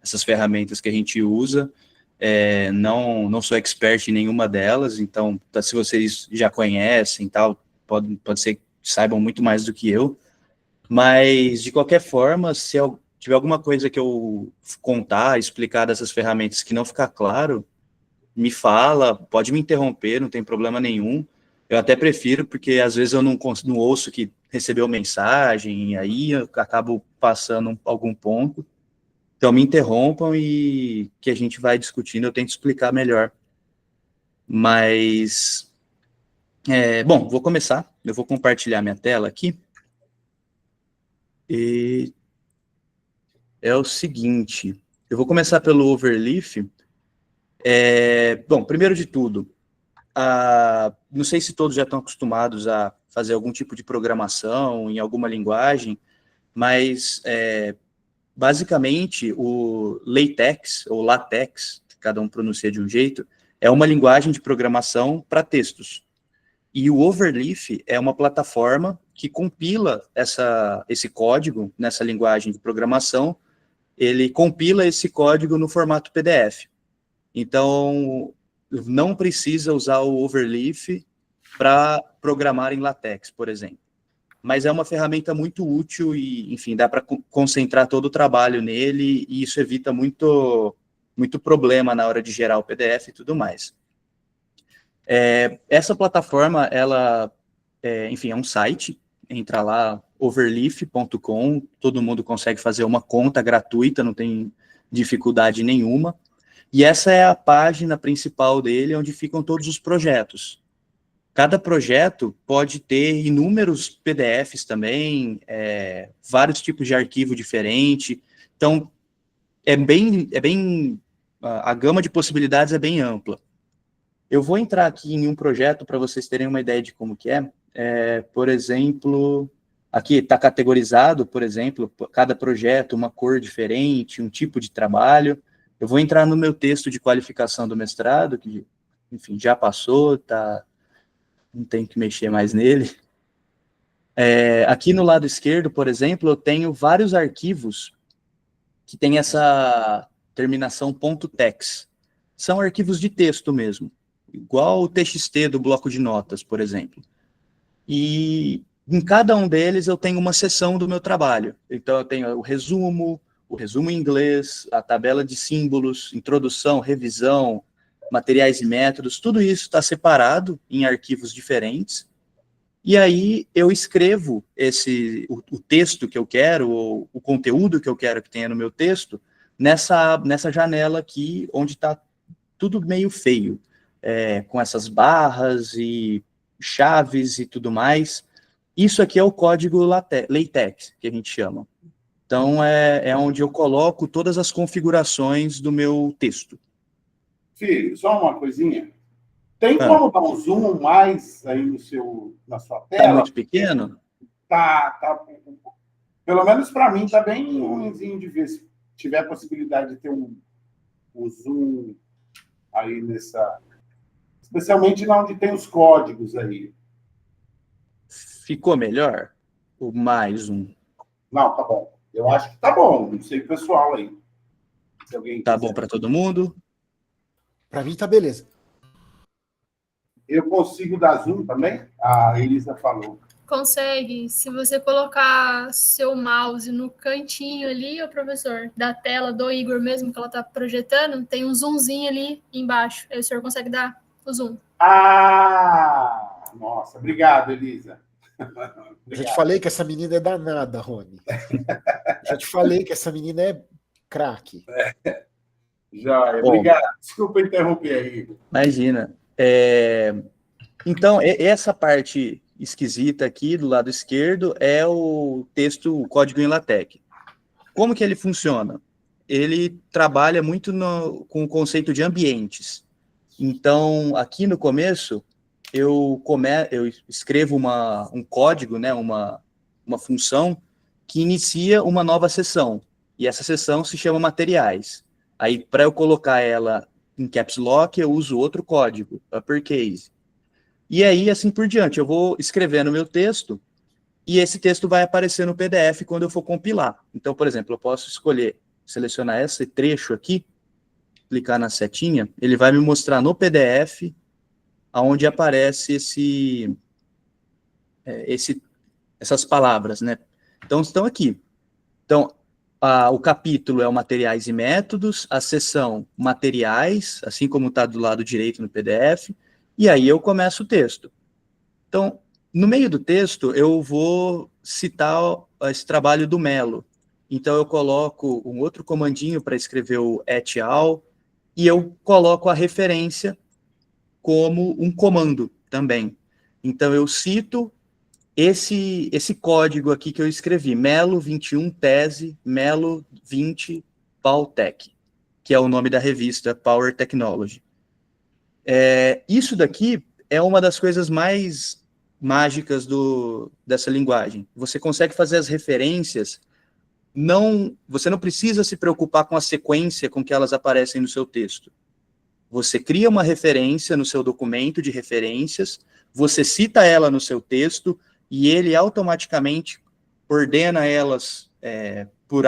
essas ferramentas que a gente usa. Não sou expert em nenhuma delas, então, se vocês já conhecem, tal, pode ser que saibam muito mais do que eu, mas, de qualquer forma, se eu tiver alguma coisa que eu contar, explicar dessas ferramentas que não ficar claro, me fala, pode me interromper, não tem problema nenhum. Eu até prefiro, porque às vezes eu não ouço que recebeu mensagem, e aí eu acabo passando algum ponto. Então, me interrompam e que a gente vai discutindo, eu tento explicar melhor. Mas, bom, vou começar. Eu vou compartilhar minha tela aqui. E é o seguinte, eu vou começar pelo Overleaf. Bom, primeiro de tudo, não sei se todos já estão acostumados a fazer algum tipo de programação em alguma linguagem, mas basicamente o LaTeX, ou LaTeX, cada um pronuncia de um jeito, é uma linguagem de programação para textos. E o Overleaf é uma plataforma que compila esse código nessa linguagem de programação, ele compila esse código no formato PDF. Então, não precisa usar o Overleaf para programar em LaTeX, por exemplo. Mas é uma ferramenta muito útil e, enfim, dá para concentrar todo o trabalho nele e isso evita muito problema na hora de gerar o PDF e tudo mais. Essa plataforma, ela, enfim, é um site, entra lá, overleaf.com, todo mundo consegue fazer uma conta gratuita, não tem dificuldade nenhuma. E essa é a página principal dele, onde ficam todos os projetos. Cada projeto pode ter inúmeros PDFs também, vários tipos de arquivo diferente. Então, a gama de possibilidades é bem ampla. Eu vou entrar aqui em um projeto para vocês terem uma ideia de como que é. Por exemplo, aqui está categorizado, por exemplo, cada projeto, uma cor diferente, um tipo de trabalho. Eu vou entrar no meu texto de qualificação do mestrado, que, enfim, já passou, não tem que mexer mais nele. Aqui no lado esquerdo, por exemplo, eu tenho vários arquivos que têm essa terminação .tex. São arquivos de texto mesmo, igual o TXT do bloco de notas, por exemplo. E em cada um deles eu tenho uma seção do meu trabalho. Então eu tenho o resumo em inglês, a tabela de símbolos, introdução, revisão, materiais e métodos, tudo isso está separado em arquivos diferentes. E aí eu escrevo o texto que eu quero, ou o conteúdo que eu quero que tenha no meu texto, nessa janela aqui, onde está tudo meio feio, com essas barras e chaves e tudo mais. Isso aqui é o código LaTeX, que a gente chama. Então, é onde eu coloco todas as configurações do meu texto. Filho, só uma coisinha. Tem como dar um zoom mais aí na sua tela? Está muito pequeno? Tá. Pelo menos para mim, está bem ruimzinho de ver. Se tiver a possibilidade de ter um zoom aí nessa... Especialmente lá onde tem os códigos aí. Ficou melhor? Ou mais um? Não, tá bom. Eu acho que tá bom. Não sei o pessoal aí. Se alguém tá bom para todo mundo? Para mim tá beleza. Eu consigo dar zoom também? A Elisa falou. Consegue. Se você colocar seu mouse no cantinho ali, ô professor, da tela do Igor mesmo, que ela tá projetando, tem um zoomzinho ali embaixo. Aí o senhor consegue dar o zoom. Ah! Nossa, obrigado, Elisa. Eu já te falei que essa menina é danada, Rony. Já te falei que essa menina é craque. Joia, obrigado. Desculpa interromper aí. Imagina. Então, essa parte esquisita aqui do lado esquerdo é o texto, o código em LaTeX. Como que ele funciona? Ele trabalha muito com o conceito de ambientes. Então, aqui no começo, eu escrevo um código, né, uma função que inicia uma nova seção. E essa seção se chama materiais. Aí, para eu colocar ela em caps lock, eu uso outro código, uppercase. E aí, assim por diante, eu vou escrevendo meu texto e esse texto vai aparecer no PDF quando eu for compilar. Então, por exemplo, eu posso escolher selecionar esse trecho aqui, clicar na setinha, ele vai me mostrar no PDF aonde aparece essas palavras, né? Então, estão aqui. Então, o capítulo é o materiais e métodos, a seção materiais, assim como está do lado direito no PDF, e aí eu começo o texto. Então, no meio do texto, eu vou citar esse trabalho do Mello. Então, eu coloco um outro comandinho para escrever o et al, e eu coloco a referência como um comando também. Então, eu cito esse código aqui que eu escrevi, Mello 21 tese, Mello 20 Paltech, que é o nome da revista Power Technology. Isso daqui é uma das coisas mais mágicas dessa linguagem. Você consegue fazer as referências, você não precisa se preocupar com a sequência com que elas aparecem no seu texto. Você cria uma referência no seu documento de referências, você cita ela no seu texto, e ele automaticamente ordena elas por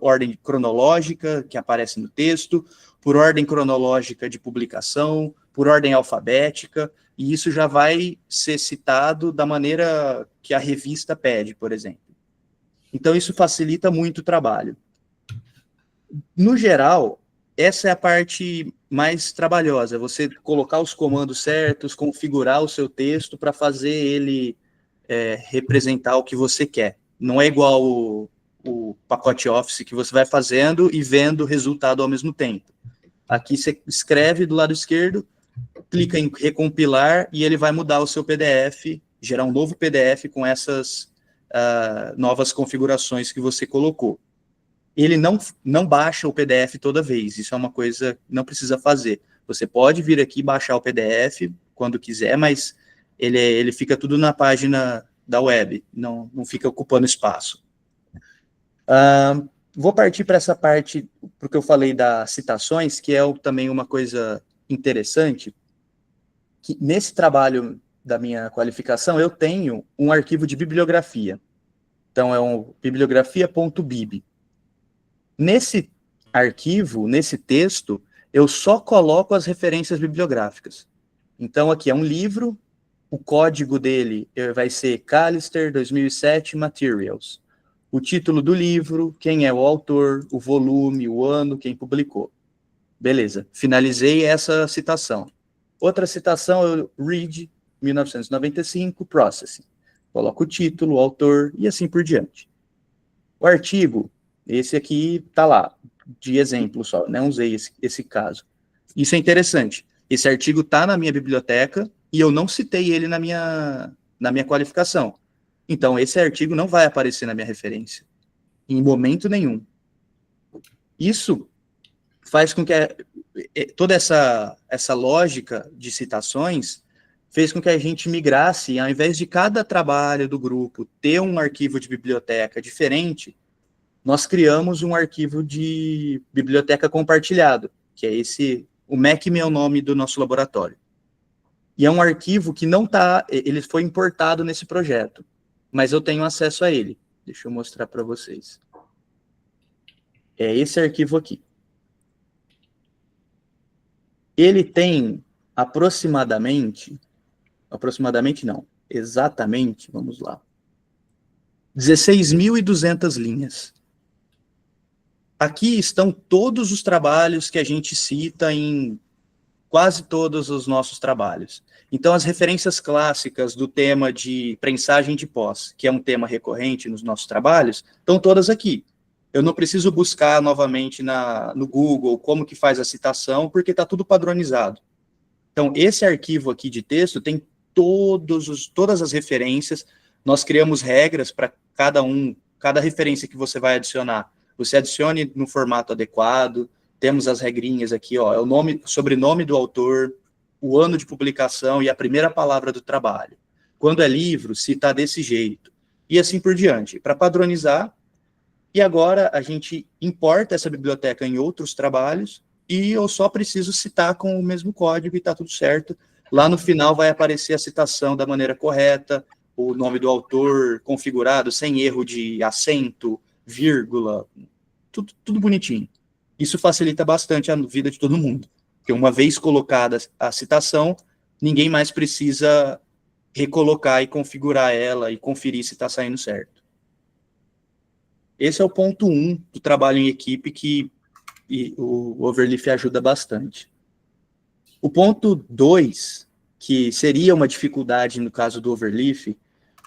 ordem cronológica, que aparece no texto, por ordem cronológica de publicação, por ordem alfabética, e isso já vai ser citado da maneira que a revista pede, por exemplo. Então, isso facilita muito o trabalho. No geral, essa é a parte mais trabalhosa, você colocar os comandos certos, configurar o seu texto para fazer ele representar o que você quer. Não é igual o pacote Office que você vai fazendo e vendo o resultado ao mesmo tempo. Aqui você escreve do lado esquerdo, clica em recompilar e ele vai mudar o seu PDF, gerar um novo PDF com essas novas configurações que você colocou. Ele não baixa o PDF toda vez, isso é uma coisa que não precisa fazer. Você pode vir aqui e baixar o PDF quando quiser, mas ele fica tudo na página da web, não fica ocupando espaço. Vou partir para essa parte, porque eu falei das citações, que é também uma coisa interessante, que nesse trabalho da minha qualificação, eu tenho um arquivo de bibliografia. Então, é um bibliografia.bib. Nesse arquivo, nesse texto, eu só coloco as referências bibliográficas. Então, aqui é um livro, o código dele vai ser Callister 2007 Materials. O título do livro, quem é o autor, o volume, o ano, quem publicou. Beleza, finalizei essa citação. Outra citação, eu read, 1995, processing. Coloco o título, o autor e assim por diante. O artigo, esse aqui está lá, de exemplo só, não usei esse caso. Isso é interessante. Esse artigo está na minha biblioteca e eu não citei ele na minha qualificação. Então, esse artigo não vai aparecer na minha referência, em momento nenhum. Isso faz com que toda essa lógica de citações fez com que a gente migrasse, ao invés de cada trabalho do grupo ter um arquivo de biblioteca diferente, nós criamos um arquivo de biblioteca compartilhado, que é o MEC é o nome do nosso laboratório. E é um arquivo que ele foi importado nesse projeto, mas eu tenho acesso a ele. Deixa eu mostrar para vocês. É esse arquivo aqui. Ele tem exatamente, vamos lá, 16.200 linhas. Aqui estão todos os trabalhos que a gente cita em quase todos os nossos trabalhos. Então, as referências clássicas do tema de prensagem de pós, que é um tema recorrente nos nossos trabalhos, estão todas aqui. Eu não preciso buscar novamente no Google como que faz a citação, porque está tudo padronizado. Então, esse arquivo aqui de texto tem todas as referências, nós criamos regras para cada referência que você vai adicionar. Você adicione no formato adequado, temos as regrinhas aqui, ó, é o sobrenome do autor, o ano de publicação e a primeira palavra do trabalho. Quando é livro, cita desse jeito. E assim por diante, para padronizar. E agora a gente importa essa biblioteca em outros trabalhos e eu só preciso citar com o mesmo código e está tudo certo. Lá no final vai aparecer a citação da maneira correta, o nome do autor configurado, sem erro de acento, vírgula, tudo bonitinho. Isso facilita bastante a vida de todo mundo, porque uma vez colocada a citação, ninguém mais precisa recolocar e configurar ela e conferir se está saindo certo. Esse é o ponto 1 do trabalho em equipe que o Overleaf ajuda bastante. O ponto 2, que seria uma dificuldade no caso do Overleaf,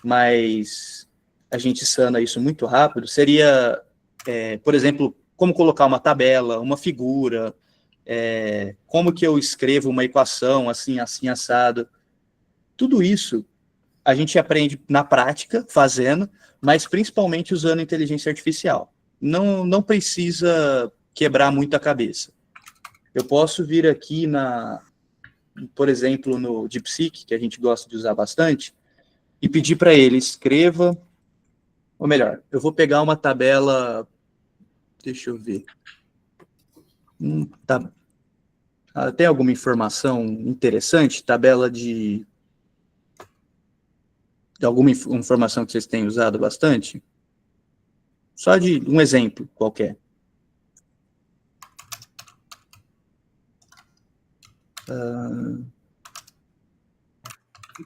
mas a gente sana isso muito rápido, seria, por exemplo, como colocar uma tabela, uma figura, como que eu escrevo uma equação assim, assim, assado. Tudo isso a gente aprende na prática, fazendo, mas principalmente usando inteligência artificial. Não precisa quebrar muito a cabeça. Eu posso vir aqui por exemplo, no DeepSeek, que a gente gosta de usar bastante, e pedir para ele, escreva, ou melhor, eu vou pegar uma tabela, deixa eu ver, tem alguma informação interessante? Tabela de alguma informação que vocês têm usado bastante? Só de um exemplo qualquer.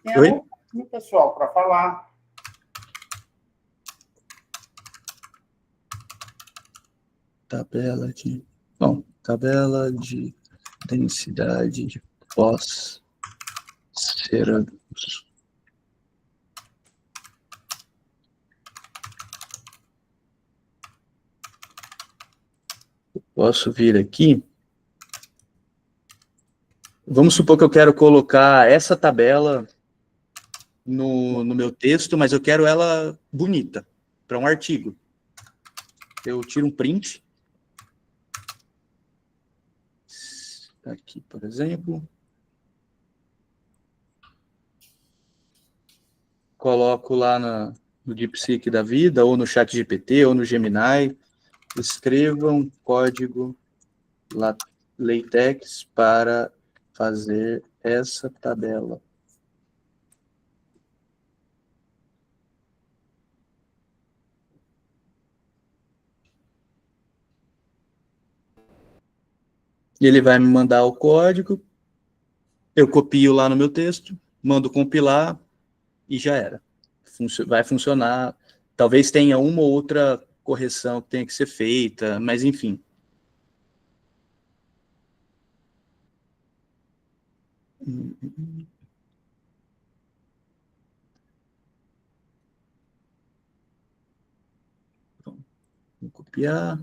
Tem algo, pessoal, para falar. Tabela de densidade de fósforos. Posso vir aqui. Vamos supor que eu quero colocar essa tabela no meu texto, mas eu quero ela bonita, para um artigo. Eu tiro um print. Aqui, por exemplo. Coloco lá no DeepSeek da vida, ou no ChatGPT, ou no Gemini. Escreva um código LaTeX para fazer essa tabela. E ele vai me mandar o código, eu copio lá no meu texto, mando compilar e já era. Vai funcionar. Talvez tenha uma ou outra correção que tenha que ser feita, mas enfim. Vou copiar.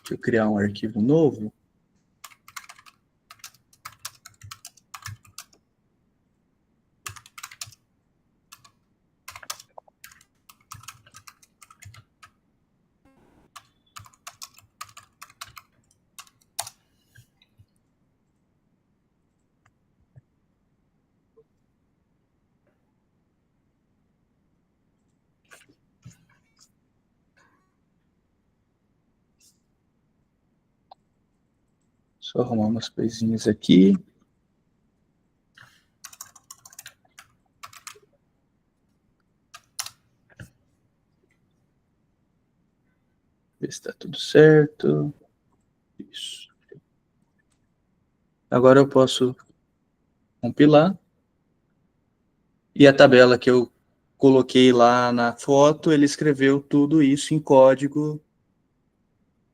Deixa eu criar um arquivo novo. Só arrumar umas coisinhas aqui. Ver se está tudo certo. Isso. Agora eu posso compilar. E a tabela que eu coloquei lá na foto, ele escreveu tudo isso em código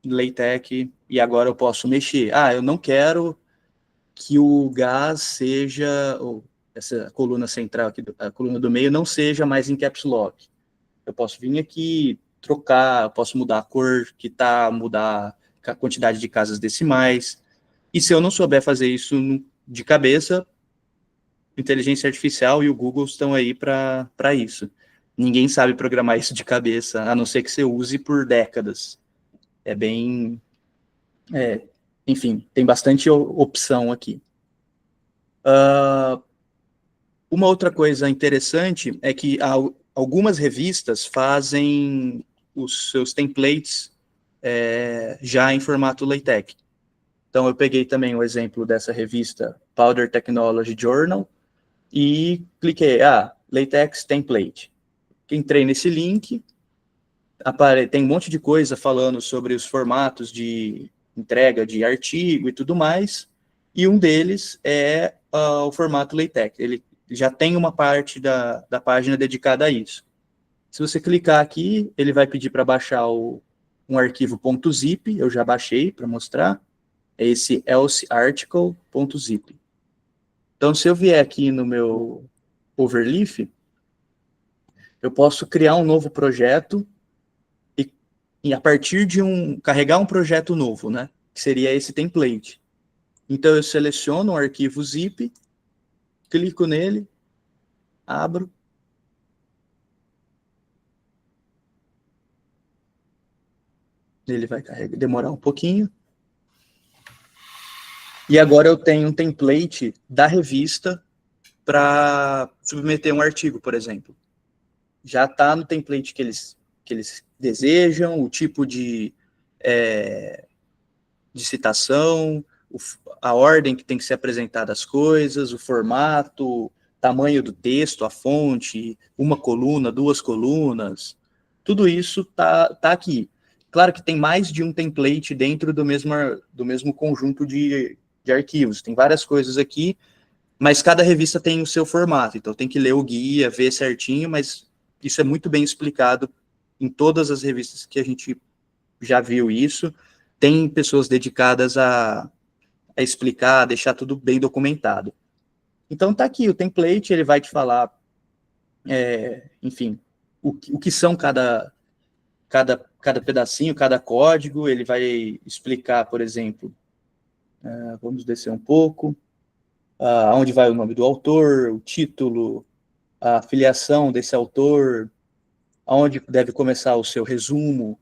LaTeX, e agora eu posso mexer. Eu não quero que o gás seja, ou essa coluna central aqui, a coluna do meio, não seja mais em caps lock. Eu posso vir aqui, trocar, eu posso mudar a cor que tá, mudar a quantidade de casas decimais. E se eu não souber fazer isso de cabeça, inteligência artificial e o Google estão aí para isso. Ninguém sabe programar isso de cabeça, a não ser que você use por décadas. É bem... enfim, tem bastante opção aqui. Uma outra coisa interessante é que algumas revistas fazem os seus templates já em formato LaTeX. Então, eu peguei também o exemplo dessa revista Powder Technology Journal e cliquei, LaTeX template. Entrei nesse link, tem um monte de coisa falando sobre os formatos de entrega de artigo e tudo mais, e um deles é o formato LaTeX. Ele já tem uma parte da página dedicada a isso. Se você clicar aqui, ele vai pedir para baixar um arquivo .zip, eu já baixei para mostrar, é esse elsearticle.zip. Então, se eu vier aqui no meu Overleaf, eu posso criar um novo projeto e a partir de carregar um projeto novo, né? Que seria esse template. Então, eu seleciono um arquivo zip, clico nele, abro. Ele vai demorar um pouquinho. E agora eu tenho um template da revista para submeter um artigo, por exemplo. Já está no template que eles desejam, o tipo de citação, a ordem que tem que ser apresentada as coisas, o formato, tamanho do texto, a fonte, uma coluna, 2 colunas, tudo isso tá aqui. Claro que tem mais de um template dentro do mesmo conjunto de arquivos, tem várias coisas aqui, mas cada revista tem o seu formato, então tem que ler o guia, ver certinho, mas isso é muito bem explicado em todas as revistas que a gente já viu isso. Tem pessoas dedicadas a explicar, a deixar tudo bem documentado. Então tá aqui o template, ele vai te falar, enfim, o que são cada pedacinho, cada código, ele vai explicar, por exemplo, vamos descer um pouco, onde vai o nome do autor, o título, a filiação desse autor, aonde deve começar o seu resumo,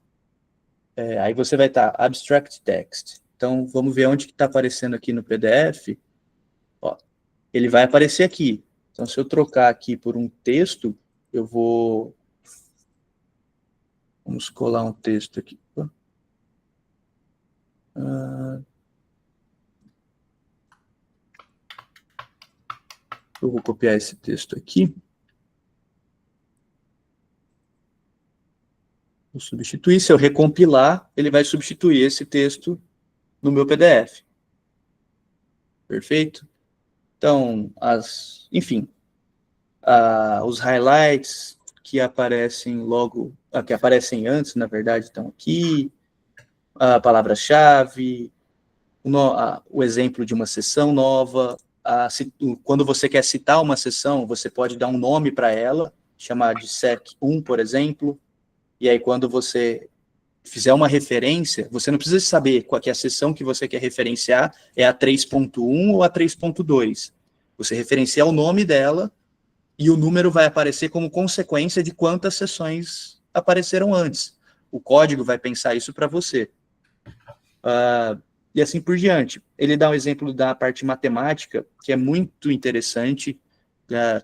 aí você vai estar abstract text. Então, vamos ver onde que está aparecendo aqui no PDF. Ó, ele vai aparecer aqui. Então, se eu trocar aqui por um texto, eu vou... Vamos colar um texto aqui. Eu vou copiar esse texto aqui. Vou substituir. Se eu recompilar, ele vai substituir esse texto no meu PDF. Perfeito? Então, enfim, os highlights que aparecem que aparecem antes, na verdade, estão aqui, a palavra-chave, o exemplo de uma sessão nova, quando você quer citar uma sessão, você pode dar um nome para ela, chamar de sec1, por exemplo, e aí quando você fizer uma referência, você não precisa saber qual que é a sessão que você quer referenciar, é a 3.1 ou a 3.2. Você referencia o nome dela e o número vai aparecer como consequência de quantas sessões apareceram antes. O código vai pensar isso para você. E assim por diante. Ele dá um exemplo da parte matemática, que é muito interessante,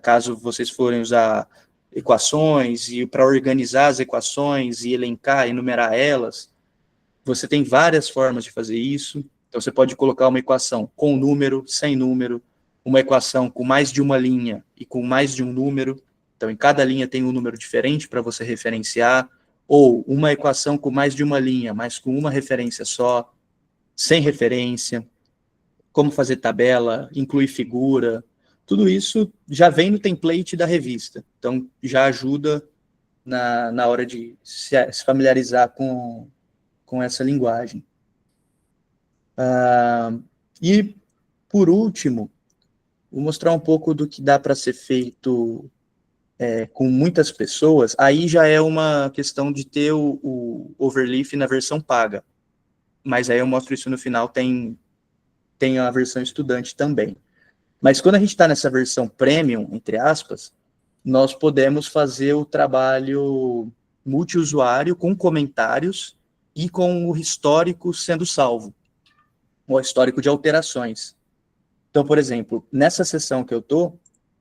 caso vocês forem usar equações, e para organizar as equações, e elencar, enumerar elas, você tem várias formas de fazer isso. Então, você pode colocar uma equação com número, sem número, uma equação com mais de uma linha e com mais de um número. Então, em cada linha tem um número diferente para você referenciar, ou uma equação com mais de uma linha, mas com uma referência só, sem referência, como fazer tabela, incluir figura, tudo isso já vem no template da revista, então já ajuda na hora de se familiarizar com essa linguagem. E, por último, vou mostrar um pouco do que dá para ser feito com muitas pessoas. Aí já é uma questão de ter o Overleaf na versão paga, mas aí eu mostro isso no final, tem a versão estudante também. Mas quando a gente está nessa versão premium, entre aspas, nós podemos fazer o trabalho multiusuário com comentários e com o histórico sendo salvo, o histórico de alterações. Então, por exemplo, nessa seção que eu estou,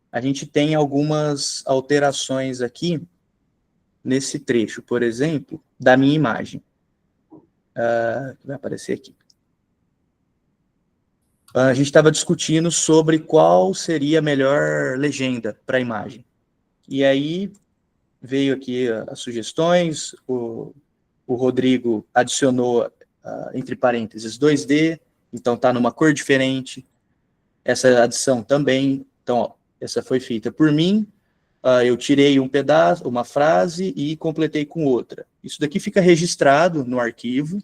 a gente tem algumas alterações aqui, nesse trecho, por exemplo, da minha imagem. Vai aparecer aqui. A gente estava discutindo sobre qual seria a melhor legenda para a imagem. E aí, veio aqui as sugestões, o Rodrigo adicionou, entre parênteses, 2D, então está numa cor diferente. Essa adição também, então, ó, essa foi feita por mim, eu tirei um pedaço, uma frase e completei com outra. Isso daqui fica registrado no arquivo,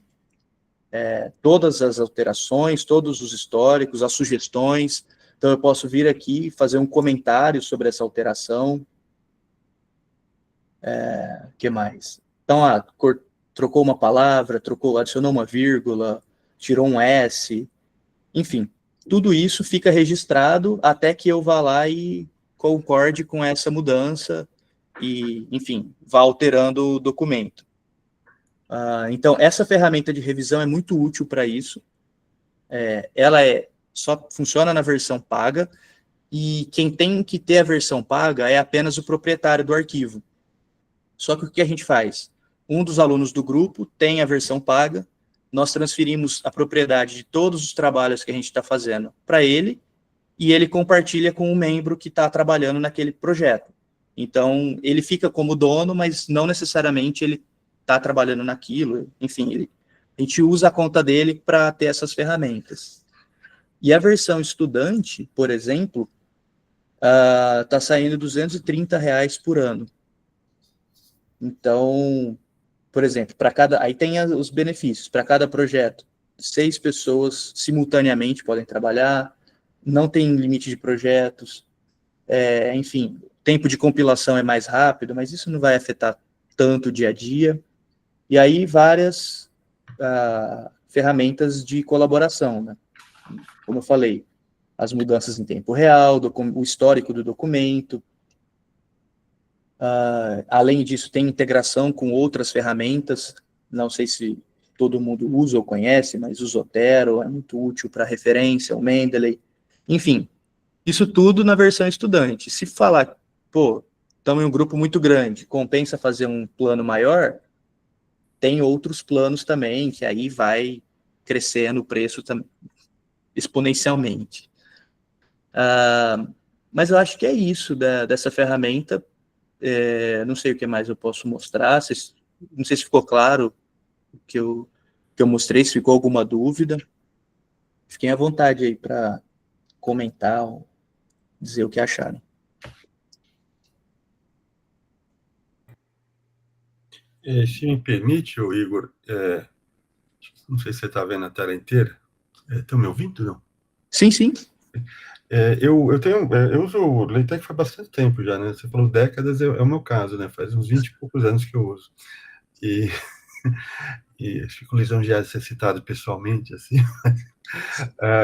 todas as alterações, todos os históricos, as sugestões. Então, eu posso vir aqui e fazer um comentário sobre essa alteração. O que mais? Então, trocou uma palavra, adicionou uma vírgula, tirou um S, enfim, tudo isso fica registrado até que eu vá lá e concorde com essa mudança e, enfim, vá alterando o documento. Então, essa ferramenta de revisão é muito útil para isso. Ela só funciona na versão paga, e quem tem que ter a versão paga é apenas o proprietário do arquivo. Só que o que a gente faz? Um dos alunos do grupo tem a versão paga, nós transferimos a propriedade de todos os trabalhos que a gente está fazendo para ele, e ele compartilha com o membro que está trabalhando naquele projeto. Então, ele fica como dono, mas não necessariamente ele está trabalhando naquilo. Enfim, a gente usa a conta dele para ter essas ferramentas. E a versão estudante, por exemplo, está saindo R$230 por ano. Então, por exemplo, aí tem os benefícios. Para cada projeto, 6 pessoas simultaneamente podem trabalhar, não tem limite de projetos, enfim, o tempo de compilação é mais rápido, mas isso não vai afetar tanto o dia a dia. E aí, várias ferramentas de colaboração, né? Como eu falei, as mudanças em tempo real, o histórico do documento. Além disso, tem integração com outras ferramentas, não sei se todo mundo usa ou conhece, mas o Zotero é muito útil para referência, o Mendeley, enfim, isso tudo na versão estudante. Se falar, estamos em um grupo muito grande, compensa fazer um plano maior, tem outros planos também, que aí vai crescendo o preço exponencialmente. Mas eu acho que é isso dessa ferramenta. Não sei o que mais eu posso mostrar, não sei se ficou claro o que eu mostrei, se ficou alguma dúvida. Fiquem à vontade aí para comentar ou dizer o que acharam. Se me permite, Igor, não sei se você está vendo a tela inteira. Estão me ouvindo, não? Sim, sim. Eu uso o LaTeX faz bastante tempo já, né? Você falou décadas, é o meu caso, né? Faz uns 20 e poucos anos que eu uso. E fico lisonjeado de ser citado pessoalmente, assim.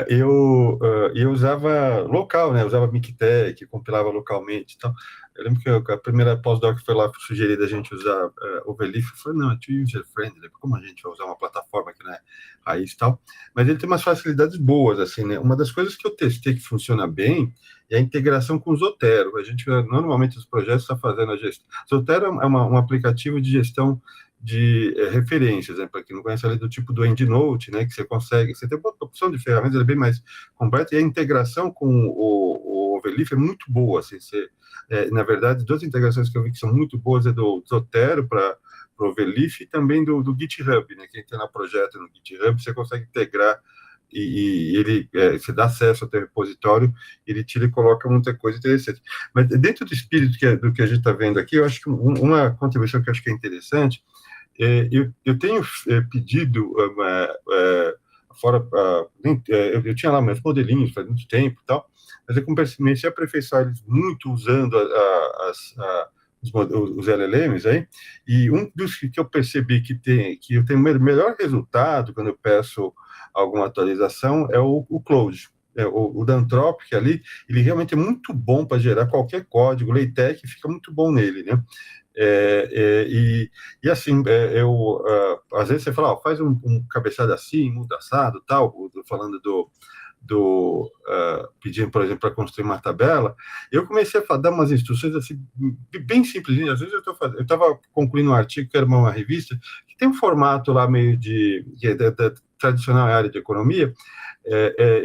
Eu usava local, né? Eu usava Mictec, compilava localmente e tal. Eu lembro que a primeira pós-doc foi lá sugerir a gente usar Overleaf. Eu falei, não, é too user-friendly, como a gente vai usar uma plataforma que não é raiz e tal? Mas ele tem umas facilidades boas, assim, né? Uma das coisas que eu testei que funciona bem é a integração com o Zotero. A gente, normalmente, os projetos está fazendo a gestão. Zotero é um aplicativo de gestão de referências, né? Para quem não conhece, ali do tipo do EndNote, né? Que você tem uma opção de ferramentas, ele é bem mais completa, e a integração com o Overleaf é muito boa, assim, na verdade, 2 integrações que eu vi que são muito boas é do Zotero para o Overleaf e também do GitHub, né? Quem tem lá projeto no GitHub, você consegue integrar e ele, você dá acesso ao teu repositório, ele tira e coloca muita coisa interessante. Mas dentro do espírito do que a gente está vendo aqui, eu acho que uma contribuição que eu acho que é interessante, eu tenho pedido, eu tinha lá meus modelinhos faz muito tempo e tal, mas eu comecei a aperfeiçoar eles muito usando os LLMs aí, e um dos que eu percebi que eu tenho o melhor resultado quando eu peço alguma atualização é o Claude. O da Anthropic ali, ele realmente é muito bom para gerar qualquer código, LaTeX fica muito bom nele, né? E assim, às vezes você fala, faz um cabeçalho assim, muda assado, tal, falando pedindo, por exemplo, para construir uma tabela, eu comecei a dar umas instruções assim, bem simples. Às vezes eu estava concluindo um artigo, que era uma revista, que tem um formato lá meio da tradicional área de economia.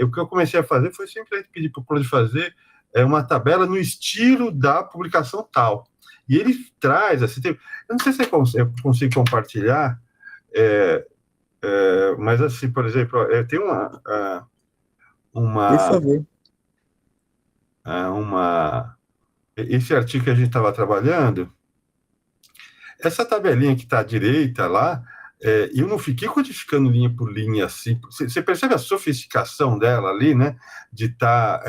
O que eu comecei a fazer foi simplesmente pedir para o Claude fazer uma tabela no estilo da publicação tal. E ele traz, assim, eu não sei se eu consigo compartilhar, mas assim, por exemplo, tem Por favor. esse artigo que a gente estava trabalhando, essa tabelinha que está à direita lá, eu não fiquei codificando linha por linha assim. Você percebe a sofisticação dela ali, né? De estar.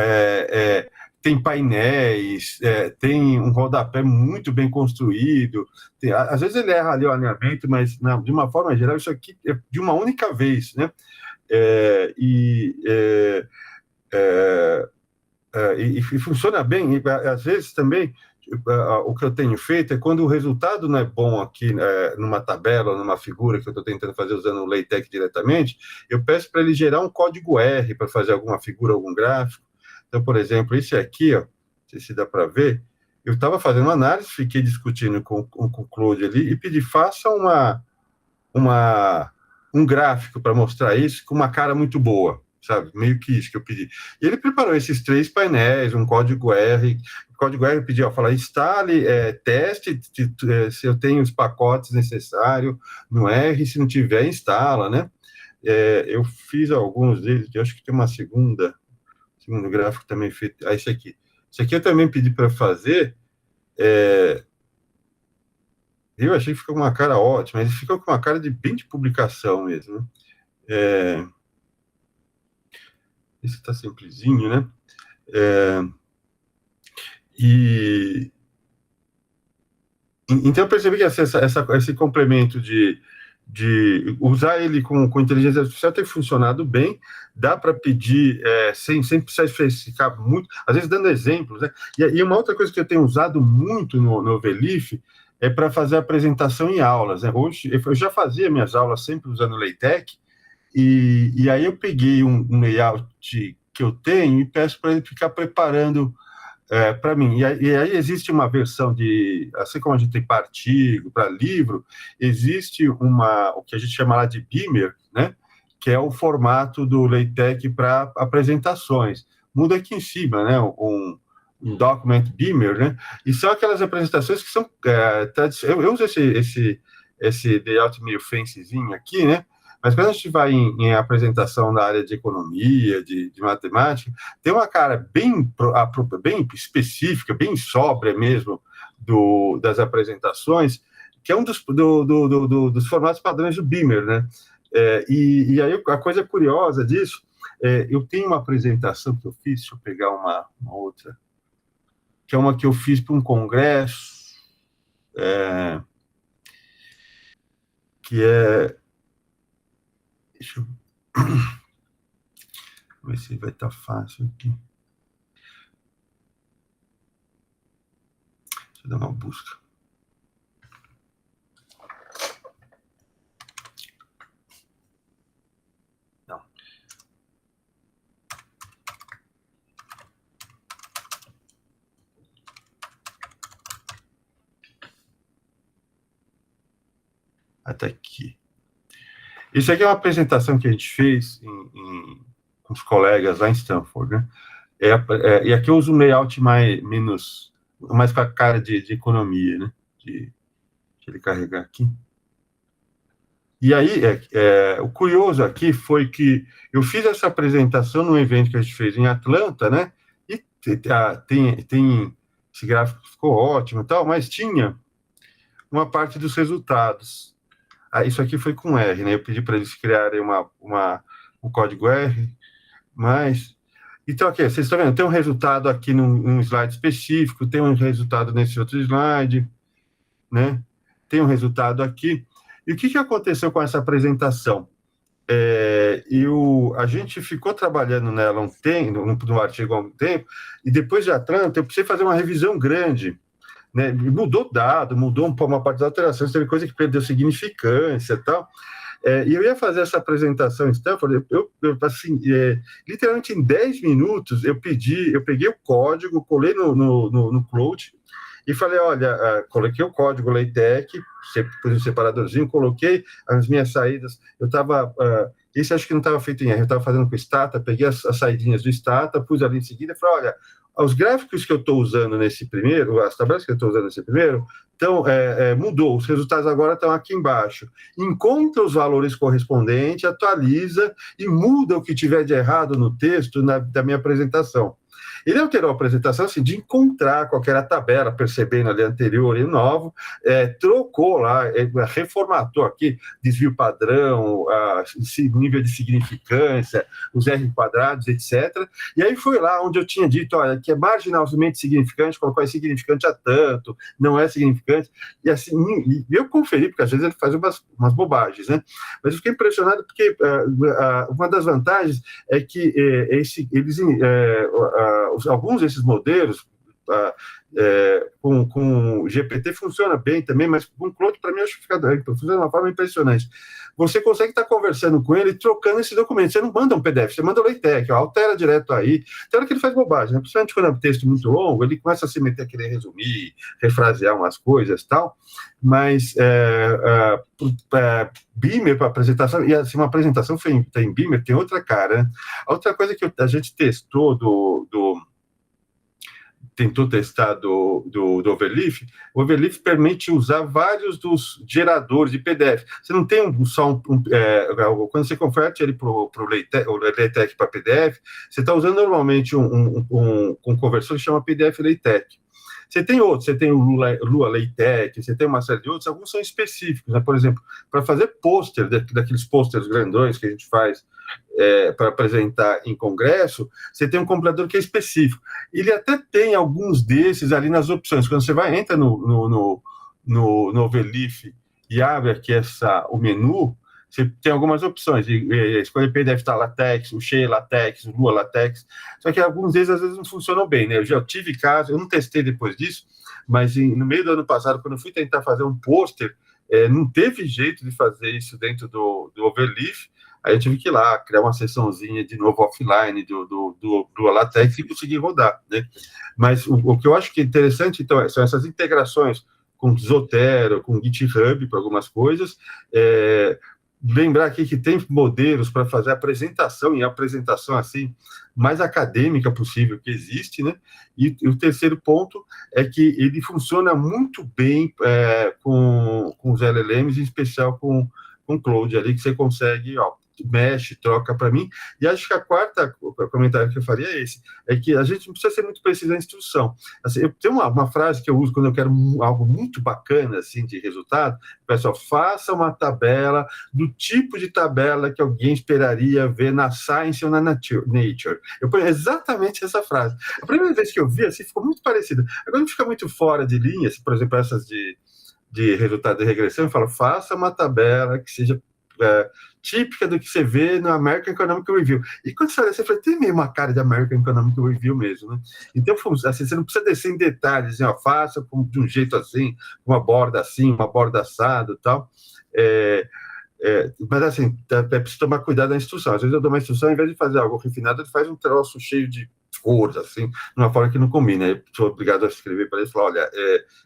Tem painéis, tem um rodapé muito bem construído. Às vezes ele erra ali o alinhamento, mas não, de uma forma geral, isso aqui é de uma única vez, né? E funciona bem. E, às vezes também o que eu tenho feito é quando o resultado não é bom aqui numa tabela ou numa figura que eu estou tentando fazer usando o LaTeX diretamente, eu peço para ele gerar um código R para fazer alguma figura, algum gráfico. Então, por exemplo, esse aqui, ó, não sei se dá para ver, eu estava fazendo uma análise, fiquei discutindo com o Claude ali e pedi, faça um gráfico para mostrar isso com uma cara muito boa, sabe? Meio que isso que eu pedi. E ele preparou esses 3 painéis, um código R. O código R pediu, fala, instale, teste se eu tenho os pacotes necessários no R, se não tiver, instala, né? Eu fiz alguns deles, eu acho que tem uma segundo gráfico também feito. Esse aqui. Esse aqui eu também pedi para fazer. Eu achei que ficou com uma cara ótima, ele ficou com uma cara bem de publicação mesmo, né? Esse está simplesinho, né? Então eu percebi que esse complemento de usar ele com inteligência artificial tem funcionado bem, dá para pedir sem precisar especificar muito, às vezes dando exemplos, né? E uma outra coisa que eu tenho usado muito no Overleaf é para fazer apresentação em aulas, né? Hoje eu já fazia minhas aulas sempre usando o LaTeX, e aí eu peguei um layout que eu tenho e peço para ele ficar preparando para mim. E aí existe uma versão assim como a gente tem para artigo, para livro, existe o que a gente chama lá de Beamer, né? Que é o formato do LaTeX para apresentações. Muda aqui em cima, né? Um Document Beamer, né? E são aquelas apresentações que são eu uso esse layout meio fancyzinho aqui, né? Mas quando a gente vai em apresentação na área de economia, de matemática, tem uma cara bem específica, bem sóbria mesmo das apresentações, que é um dos formatos padrões do Beamer, né? E aí a coisa curiosa disso, eu tenho uma apresentação que eu fiz, deixa eu pegar uma outra, que é uma que eu fiz para um congresso, que é... Deixa eu ver se vai estar fácil aqui. Deixa eu dar uma busca. Não. Até aqui. Isso aqui é uma apresentação que a gente fez com os colegas lá em Stanford, né? E aqui eu uso um layout mais com a cara de economia, né? Deixa ele carregar aqui. E aí, o curioso aqui foi que eu fiz essa apresentação num evento que a gente fez em Atlanta, né? E tem esse gráfico ficou ótimo e tal, mas tinha uma parte dos resultados. Isso aqui foi com R, né? Eu pedi para eles criarem um código R, mas... Então, aqui, vocês estão vendo? Tem um resultado aqui num slide específico, tem um resultado nesse outro slide, né? Tem um resultado aqui. E o que aconteceu com essa apresentação? A gente ficou trabalhando nela no artigo há um tempo, e depois de Atlanta, eu precisei fazer uma revisão grande, né? Mudou dado, mudou uma parte das alterações, teve coisa que perdeu significância e tal. E eu ia fazer essa apresentação em Stanford, assim, literalmente em 10 minutos, eu peguei o código, colei no Cloud e falei, olha, coloquei o código LaTeX, pus um separadorzinho, coloquei as minhas saídas, esse acho que não estava feito em R, eu estava fazendo com o Stata, peguei as saídinhas do Stata, pus ali em seguida e falei, olha, os gráficos que eu estou usando nesse primeiro, as tabelas que eu estou usando nesse primeiro, então, mudou, os resultados agora estão aqui embaixo. Encontra os valores correspondentes, atualiza e muda o que tiver de errado no texto da minha apresentação. Ele alterou a apresentação assim, de encontrar qualquer tabela, percebendo ali anterior e novo, trocou lá, reformatou aqui, desvio padrão, nível de significância, os R quadrados, etc. E aí foi lá onde eu tinha dito, olha, que é marginalmente significante, colocou significante a tanto, não é significante, e assim, eu conferi, porque às vezes ele faz umas bobagens, né? Mas eu fiquei impressionado porque uma das vantagens é que alguns desses modelos com o GPT funciona bem também, mas com o Claude, para mim, acho que funciona de uma forma impressionante. Você consegue estar conversando com ele, trocando esse documento. Você não manda um PDF, você manda o LaTeX, altera direto aí. Tem hora que ele faz bobagem, né? Principalmente quando é um texto muito longo, ele começa a se meter a querer resumir, refrasear umas coisas e tal, mas Beamer para apresentação, e assim, uma apresentação feita em Beamer tem outra cara, né? A outra coisa que a gente testou tentou testar do Overleaf, o Overleaf permite usar vários dos geradores de PDF. Você não tem quando você converte ele para o LaTeX para PDF, você está usando normalmente um conversor que chama PDF LaTeX. Você tem outros, você tem o Lua LaTeX, você tem uma série de outros, alguns são específicos, né? Por exemplo, para fazer pôster, daqueles pôsteres grandões que a gente faz para apresentar em congresso, você tem um compilador que é específico. Ele até tem alguns desses ali nas opções. Quando você entra no Overleaf e abre aqui o menu, você tem algumas opções, escolher PDF LaTeX, o Shea LaTeX, o Lua LaTeX, só que alguns deles às vezes não funcionam bem, né? Eu já tive casos, eu não testei depois disso, mas no meio do ano passado, quando eu fui tentar fazer um pôster, não teve jeito de fazer isso dentro do Overleaf, aí eu tive que ir lá, criar uma sessãozinha de novo offline do LaTeX e conseguir rodar, né? Mas o que eu acho que é interessante, então, são essas integrações com Zotero, com GitHub para algumas coisas, lembrar aqui que tem modelos para fazer apresentação, e a apresentação assim, mais acadêmica possível que existe, né? E o terceiro ponto é que ele funciona muito bem com os LLMs, em especial com o Claude ali, que você consegue, mexe, troca para mim. E acho que o comentário que eu faria é esse, é que a gente não precisa ser muito preciso na instrução. Assim, eu tenho uma frase que eu uso quando eu quero algo muito bacana, assim, de resultado, pessoal, faça uma tabela do tipo de tabela que alguém esperaria ver na Science ou na Nature. Eu ponho exatamente essa frase. A primeira vez que eu vi, assim, ficou muito parecida. Agora não fica muito fora de linha, assim, por exemplo, essas de resultado de regressão, eu falo, faça uma tabela que seja típica do que você vê no American Economic Review. E quando você olha, você fala, tem meio uma cara de American Economic Review mesmo, né? Então, assim, você não precisa descer em detalhes, assim, faça de um jeito assim, uma borda assim, uma borda assado e tal. Mas, assim, é preciso tomar cuidado na instrução. Às vezes eu dou uma instrução, ao invés de fazer algo refinado, ele faz um troço cheio de cores, assim, de uma forma que não combina. Aí sou obrigado a escrever para ele e falar, olha,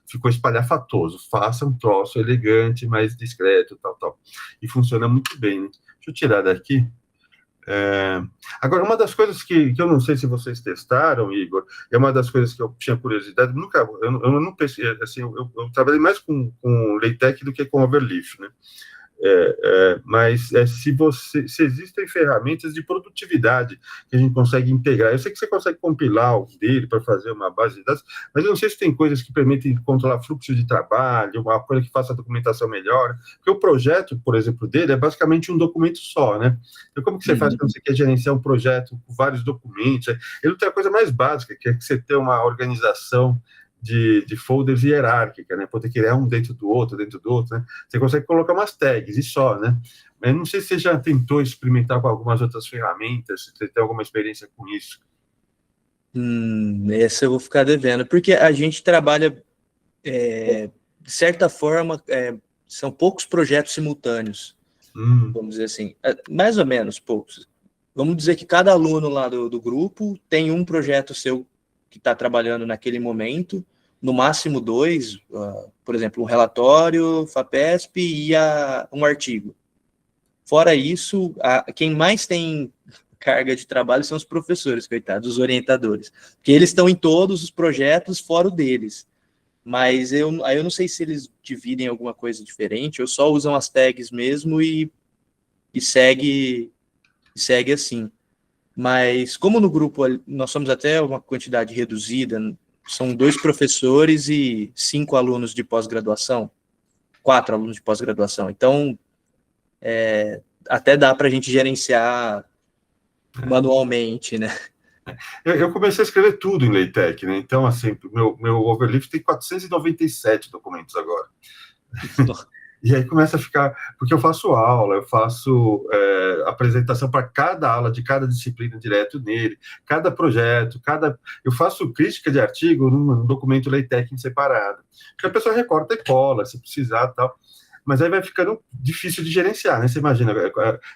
ficou espalhafatoso, faça um troço elegante, mais discreto, tal. E funciona muito bem, né? Deixa eu tirar daqui. Agora, uma das coisas que eu não sei se vocês testaram, Igor, é uma das coisas que eu tinha curiosidade, eu não pensei, assim, eu trabalhei mais com LaTeX do que com Overleaf, né? Mas se existem ferramentas de produtividade que a gente consegue integrar, eu sei que você consegue compilar o dele para fazer uma base de dados, mas eu não sei se tem coisas que permitem controlar fluxo de trabalho, uma coisa que faça a documentação melhor, porque o projeto, por exemplo, dele é basicamente um documento só, né? Então, como que você faz quando você quer gerenciar um projeto com vários documentos? Ele tem a coisa mais básica, que é que você ter uma organização de folders hierárquica, né? Poder criar um dentro do outro, né? Você consegue colocar umas tags e só, né? Mas não sei se você já tentou experimentar com algumas outras ferramentas, se você tem alguma experiência com isso. Essa eu vou ficar devendo, porque a gente trabalha, de certa forma, são poucos projetos simultâneos, vamos dizer assim, mais ou menos poucos. Vamos dizer que cada aluno lá do grupo tem um projeto seu que está trabalhando naquele momento, no máximo 2, por exemplo, um relatório, FAPESP e um artigo. Fora isso, quem mais tem carga de trabalho são os professores, coitados, os orientadores. Porque eles estão em todos os projetos, fora o deles. Mas aí eu não sei se eles dividem alguma coisa diferente, ou só usam as tags mesmo e segue assim. Mas como no grupo nós somos até uma quantidade reduzida, são 2 professores e 5 alunos de pós-graduação, 4 alunos de pós-graduação. Então, até dá para a gente gerenciar manualmente, né? Eu comecei a escrever tudo em LaTeX, né? Então, assim, meu Overleaf tem 497 documentos agora. E aí começa a ficar... Porque eu faço aula, eu faço apresentação para cada aula de cada disciplina direto nele, cada projeto, eu faço crítica de artigo num documento LaTeX separado. Porque a pessoa recorta e cola, se precisar e tal. Mas aí vai ficando difícil de gerenciar, né? Você imagina,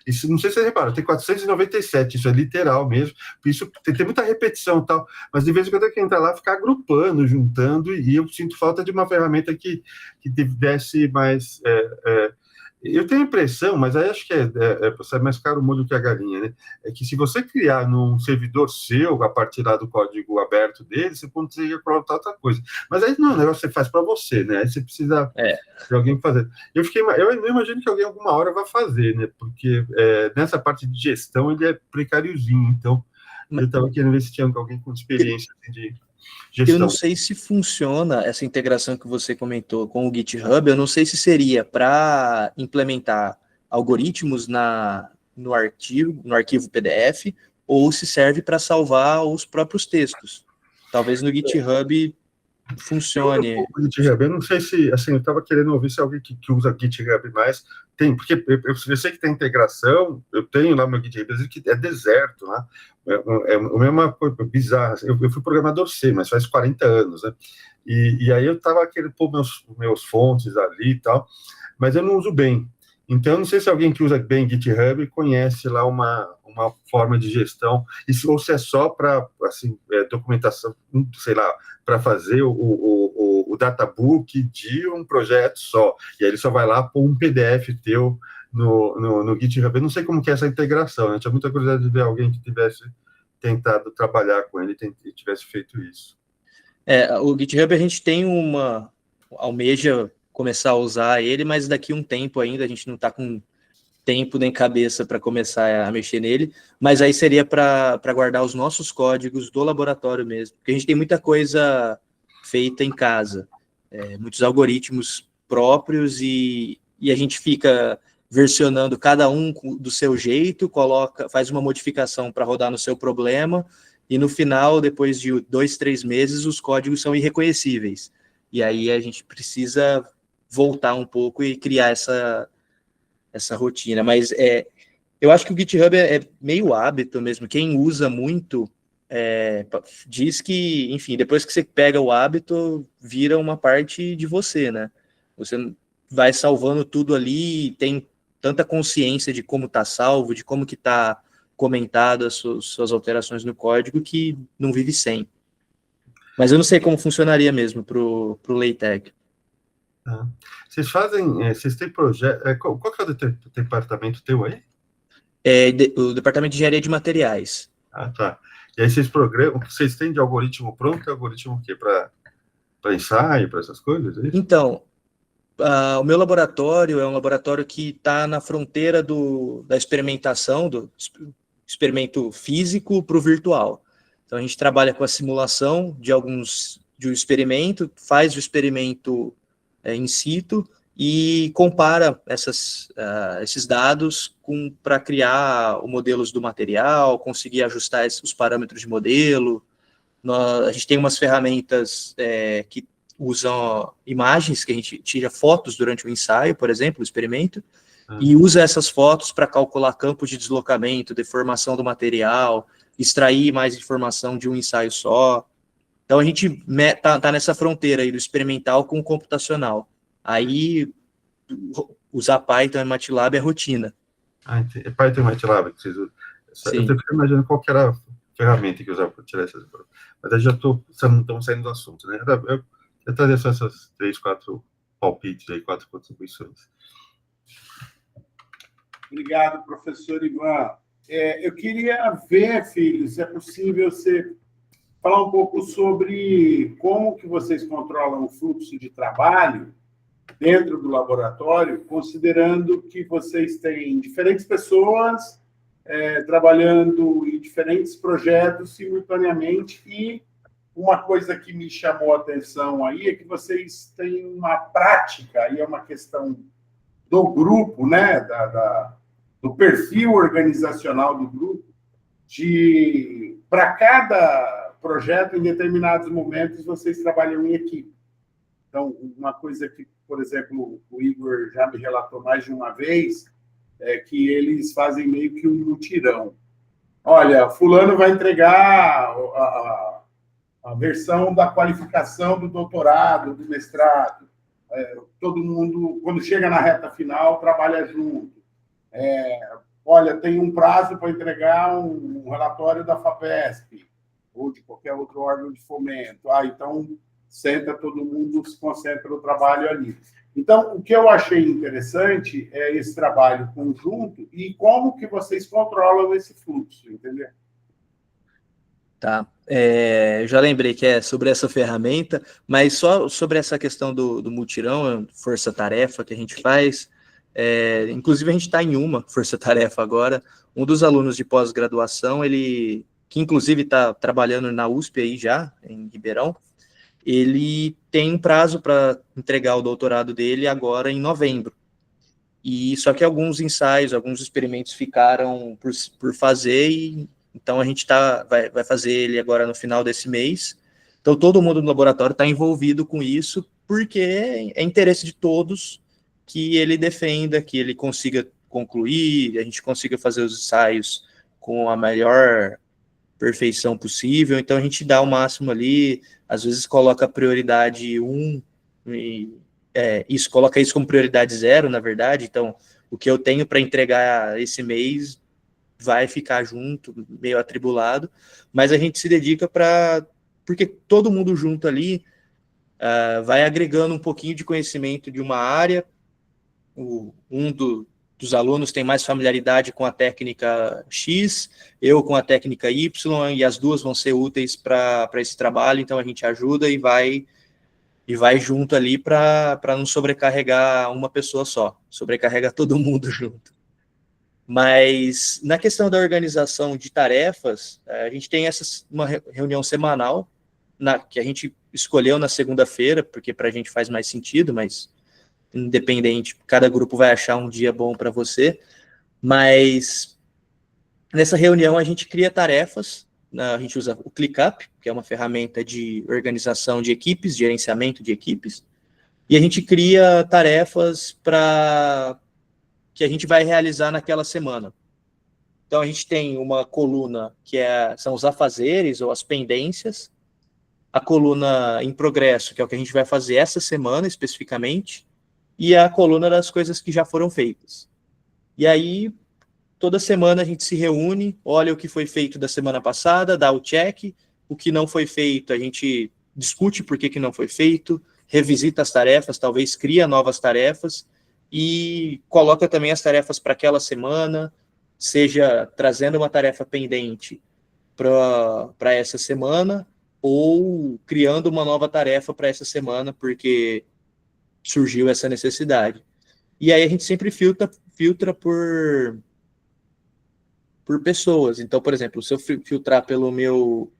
isso, não sei se você repara, tem 497, isso é literal mesmo, isso tem muita repetição e tal, mas de vez em quando eu tenho que entrar lá, ficar agrupando, juntando, e eu sinto falta de uma ferramenta que desse mais... eu tenho a impressão, mas aí acho que é mais caro o molho que a galinha, né? É que se você criar num servidor seu, a partir lá do código aberto dele, você consegue colocar outra coisa. Mas aí não é um negócio que você faz para você, né? Aí você precisa de alguém fazer. Eu imagino que alguém alguma hora vai fazer, né? Porque nessa parte de gestão ele é precáriozinho, então eu estava querendo ver se tinha alguém com experiência assim, de gestão. Eu não sei se funciona essa integração que você comentou com o GitHub, eu não sei se seria para implementar algoritmos no arquivo PDF, ou se serve para salvar os próprios textos. Talvez no GitHub funcione. Eu não sei se, assim, eu estava querendo ouvir se alguém que usa GitHub mais tem, porque eu sei que tem integração, eu tenho lá meu GitHub, que é deserto, né? É uma coisa bizarra. Eu fui programador C, mas faz 40 anos, né? E aí eu estava querendo pôr meus fontes ali e tal, mas eu não uso bem. Então, eu não sei se alguém que usa bem GitHub conhece lá uma forma de gestão, ou se é só para, assim, documentação, sei lá, para fazer o databook de um projeto só. E aí ele só vai lá pôr um PDF teu no GitHub. Eu não sei como que é essa integração, né? Tinha muita curiosidade de ver alguém que tivesse tentado trabalhar com ele e tivesse feito isso. O GitHub a gente tem almeja começar a usar ele, mas daqui a um tempo ainda, a gente não está com tempo nem cabeça para começar a mexer nele, mas aí seria para guardar os nossos códigos do laboratório mesmo, porque a gente tem muita coisa feita em casa, muitos algoritmos próprios, e a gente fica versionando cada um do seu jeito, faz uma modificação para rodar no seu problema, e no final, depois de 2, 3 meses, os códigos são irreconhecíveis. E aí a gente precisa voltar um pouco e criar essa rotina. Mas eu acho que o GitHub é meio hábito mesmo. Quem usa muito diz que, enfim, depois que você pega o hábito, vira uma parte de você, né? Você vai salvando tudo ali, tem tanta consciência de como está salvo, de como que está comentado as suas alterações no código, que não vive sem. Mas eu não sei como funcionaria mesmo para o LaTeX. Vocês têm projeto... Qual que é o departamento teu aí? O departamento de engenharia de materiais. Ah, tá. E aí vocês programam, o que vocês têm de algoritmo pronto, é algoritmo o quê? Para ensaio, para essas coisas? É isso? Então, o meu laboratório é um laboratório que está na fronteira da experimentação, do experimento físico para o virtual. Então, a gente trabalha com a simulação de um experimento, faz o experimento in situ e compara esses dados para criar os modelos do material, conseguir ajustar os parâmetros de modelo. A gente tem umas ferramentas que usam imagens, que a gente tira fotos durante o ensaio, por exemplo, o experimento, e usa essas fotos para calcular campos de deslocamento, deformação do material, extrair mais informação de um ensaio só. Então, a gente tá nessa fronteira aí do experimental com o computacional. Aí, usar Python e MATLAB é rotina. Python e MATLAB que vocês usam. Eu tô imaginando qual que era a ferramenta que usava para tirar essas... Mas aí já estamos saindo do assunto, né? Eu trazer só essas 3, 4 palpites aí, 4 contribuições. Obrigado, professor Ivan. eu queria ver, filho, se é possível você falar um pouco sobre como que vocês controlam o fluxo de trabalho dentro do laboratório, considerando que vocês têm diferentes pessoas trabalhando em diferentes projetos simultaneamente, e uma coisa que me chamou a atenção aí é que vocês têm uma prática, e é uma questão do grupo, né, do perfil organizacional do grupo, para cada projeto, em determinados momentos, vocês trabalham em equipe. Então, uma coisa que, por exemplo, o Igor já me relatou mais de uma vez, é que eles fazem meio que um mutirão. Olha, fulano vai entregar a versão da qualificação do doutorado, do mestrado. Todo mundo, quando chega na reta final, trabalha junto. Olha, tem um prazo para entregar um relatório da FAPESP ou de qualquer outro órgão de fomento. Então, senta todo mundo, se concentra no trabalho ali. Então, o que eu achei interessante é esse trabalho conjunto e como que vocês controlam esse fluxo, entendeu? Tá. Eu já lembrei que é sobre essa ferramenta, mas só sobre essa questão do mutirão, força-tarefa que a gente faz. Inclusive, a gente está em uma força-tarefa agora. Um dos alunos de pós-graduação, que inclusive está trabalhando na USP aí já, em Ribeirão, ele tem um prazo para entregar o doutorado dele agora em novembro. E só que alguns ensaios, alguns experimentos ficaram por fazer, e então a gente vai fazer ele agora no final desse mês. Então todo mundo no laboratório está envolvido com isso, porque é interesse de todos que ele defenda, que ele consiga concluir, a gente consiga fazer os ensaios com a melhor perfeição possível. Então a gente dá o máximo ali, às vezes coloca prioridade 1, coloca isso como prioridade 0, na verdade. Então, o que eu tenho para entregar esse mês vai ficar junto, meio atribulado, mas a gente se dedica porque todo mundo junto ali vai agregando um pouquinho de conhecimento de uma área. Dos alunos tem mais familiaridade com a técnica X, eu com a técnica Y, e as duas vão ser úteis para esse trabalho, então a gente ajuda e vai junto ali para não sobrecarregar uma pessoa só, sobrecarrega todo mundo junto. Mas na questão da organização de tarefas, a gente tem uma reunião semanal, que a gente escolheu na segunda-feira, porque para a gente faz mais sentido, mas independente, cada grupo vai achar um dia bom para você, mas nessa reunião a gente cria tarefas, a gente usa o ClickUp, que é uma ferramenta de organização de equipes, gerenciamento de equipes, e a gente cria tarefas que a gente vai realizar naquela semana. Então a gente tem uma coluna que são os afazeres ou as pendências, a coluna em progresso, que é o que a gente vai fazer essa semana especificamente, e a coluna das coisas que já foram feitas. E aí, toda semana a gente se reúne, olha o que foi feito da semana passada, dá o check, o que não foi feito a gente discute por que não foi feito, revisita as tarefas, talvez cria novas tarefas, e coloca também as tarefas para aquela semana, seja trazendo uma tarefa pendente para essa semana, ou criando uma nova tarefa para essa semana, porque surgiu essa necessidade. E aí a gente sempre filtra por pessoas. Então, por exemplo, se eu filtrar pelo meu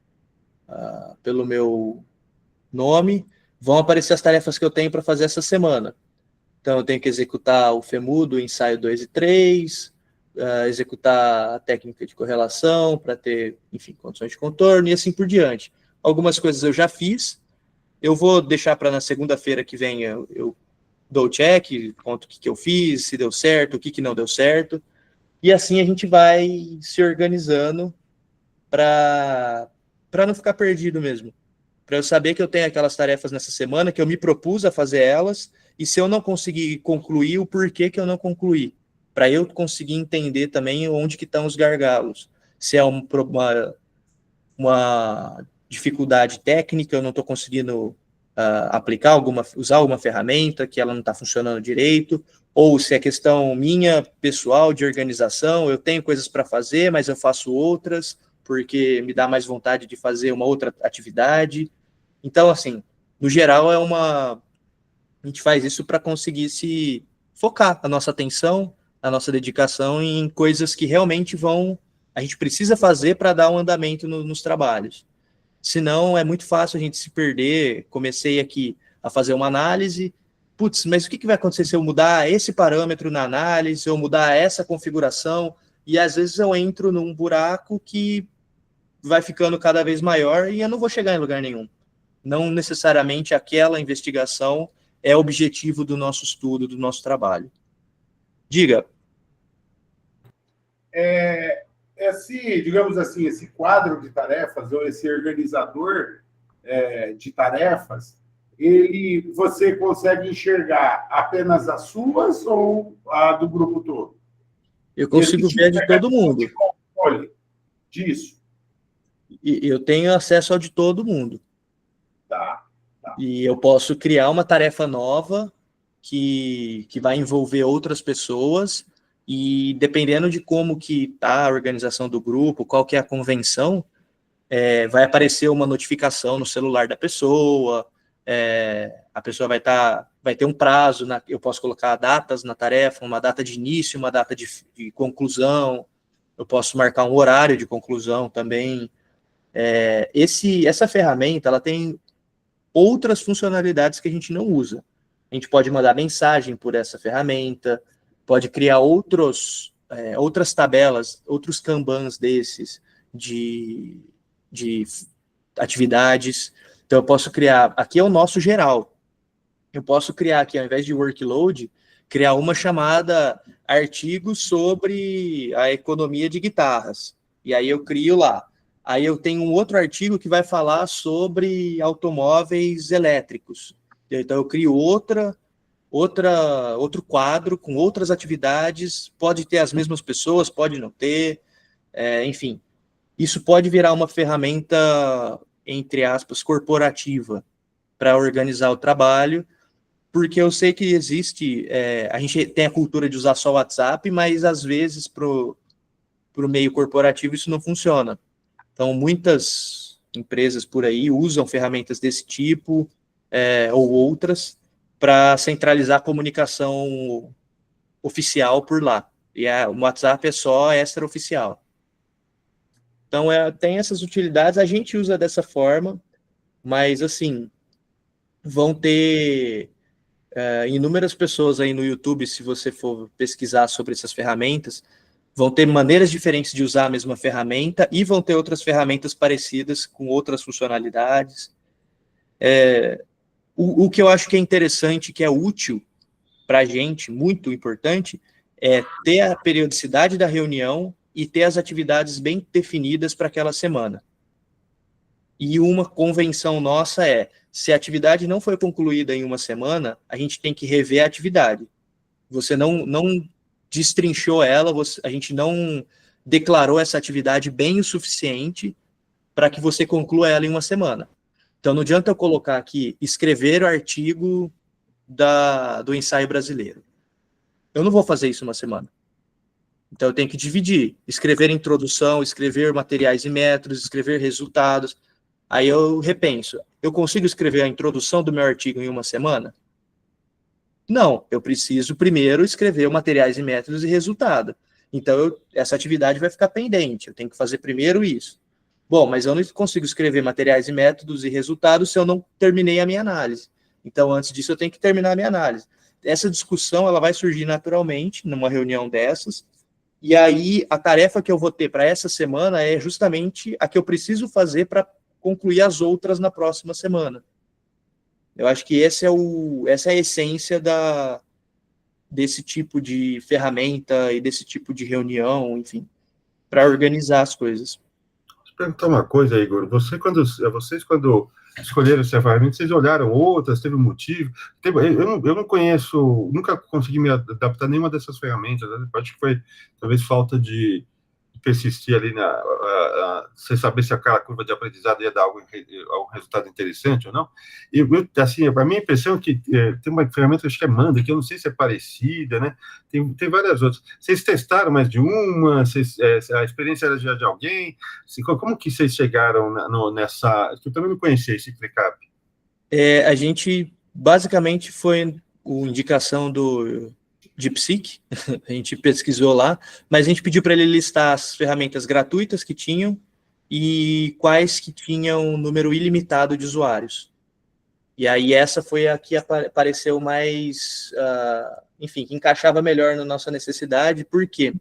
nome, vão aparecer as tarefas que eu tenho para fazer essa semana. Então, eu tenho que executar o FEMU do ensaio 2 e 3, executar a técnica de correlação para ter, enfim, condições de contorno e assim por diante. Algumas coisas eu já fiz, eu vou deixar para na segunda-feira que vem eu dou o check, conto o que eu fiz, se deu certo, o que não deu certo, e assim a gente vai se organizando para não ficar perdido mesmo, para eu saber que eu tenho aquelas tarefas nessa semana, que eu me propus a fazer elas, e se eu não conseguir concluir, o porquê que eu não concluí, para eu conseguir entender também onde que estão os gargalos, se é uma dificuldade técnica, eu não estou conseguindo usar alguma ferramenta que ela não está funcionando direito, ou se é questão minha, pessoal, de organização, eu tenho coisas para fazer, mas eu faço outras, porque me dá mais vontade de fazer uma outra atividade. Então, assim, no geral, a gente faz isso para conseguir se focar a nossa atenção, a nossa dedicação em coisas que realmente a gente precisa fazer para dar um andamento nos trabalhos. Senão, é muito fácil a gente se perder. Comecei aqui a fazer uma análise, putz, mas o que vai acontecer se eu mudar esse parâmetro na análise, se eu mudar essa configuração? E às vezes eu entro num buraco que vai ficando cada vez maior e eu não vou chegar em lugar nenhum. Não necessariamente aquela investigação é objetivo do nosso estudo, do nosso trabalho. Diga. Digamos assim, esse quadro de tarefas, ou esse organizador de tarefas, você consegue enxergar apenas as suas ou a do grupo todo? Eu consigo ver de todo mundo. Controle disso. E eu tenho acesso ao de todo mundo. Tá. E eu posso criar uma tarefa nova que vai envolver outras pessoas, e dependendo de como que está a organização do grupo, qual que é a convenção, vai aparecer uma notificação no celular da pessoa, a pessoa vai ter um prazo, eu posso colocar datas na tarefa, uma data de início, uma data de conclusão, eu posso marcar um horário de conclusão também. Essa ferramenta, ela tem outras funcionalidades que a gente não usa. A gente pode mandar mensagem por essa ferramenta, pode criar outras tabelas, outros kanbans desses de atividades. Então, eu posso criar, aqui é o nosso geral, eu posso criar aqui, ao invés de workload, criar uma chamada artigos sobre a economia de guitarras. E aí eu crio lá. Aí eu tenho um outro artigo que vai falar sobre automóveis elétricos. Então eu crio outro quadro com outras atividades, pode ter as mesmas pessoas, pode não ter, enfim. Isso pode virar uma ferramenta, entre aspas, corporativa para organizar o trabalho, porque eu sei que existe, a gente tem a cultura de usar só o WhatsApp, mas às vezes para o meio corporativo isso não funciona. Então, muitas empresas por aí usam ferramentas desse tipo, ou outras, para centralizar a comunicação oficial por lá. E o WhatsApp é só extraoficial. Então, tem essas utilidades, a gente usa dessa forma, mas, assim, vão ter inúmeras pessoas aí no YouTube, se você for pesquisar sobre essas ferramentas, vão ter maneiras diferentes de usar a mesma ferramenta e vão ter outras ferramentas parecidas com outras funcionalidades. O que eu acho que é interessante, que é útil para a gente, muito importante, é ter a periodicidade da reunião e ter as atividades bem definidas para aquela semana. E uma convenção nossa se a atividade não foi concluída em uma semana, a gente tem que rever a atividade. Você não destrinchou ela, a gente não declarou essa atividade bem o suficiente para que você conclua ela em uma semana. Então, não adianta eu colocar aqui, escrever o artigo do ensaio brasileiro. Eu não vou fazer isso uma semana. Então, eu tenho que dividir, escrever introdução, escrever materiais e métodos, escrever resultados. Aí eu repenso, eu consigo escrever a introdução do meu artigo em uma semana? Não, eu preciso primeiro escrever materiais e métodos e resultado. Então, essa atividade vai ficar pendente, eu tenho que fazer primeiro isso. Bom, mas eu não consigo escrever materiais e métodos e resultados se eu não terminei a minha análise. Então, antes disso, eu tenho que terminar a minha análise. Essa discussão, ela vai surgir naturalmente numa reunião dessas, e aí a tarefa que eu vou ter para essa semana é justamente a que eu preciso fazer para concluir as outras na próxima semana. Eu acho que essa é a essência desse tipo de ferramenta e desse tipo de reunião, enfim, para organizar as coisas. Deixa eu perguntar uma coisa, Igor. Vocês, quando escolheram essa ferramenta, vocês olharam outras, teve um motivo? Eu não conheço, nunca consegui me adaptar a nenhuma dessas ferramentas. Né? Acho que foi, talvez, falta de persistir ali você saber se aquela curva de aprendizado ia dar algum resultado interessante ou não. E, assim, a minha impressão é que tem uma ferramenta que acho que é Manda, que eu não sei se é parecida, né? Tem várias outras. Vocês testaram mais de uma? A experiência era de alguém? Como que vocês chegaram nessa... Eu também não conhecia esse ClickUp. A gente, basicamente, foi a indicação do DeepSeek, a gente pesquisou lá, mas a gente pediu para ele listar as ferramentas gratuitas que tinham e quais que tinham número ilimitado de usuários. E aí essa foi a que apareceu mais, enfim, que encaixava melhor na nossa necessidade, porque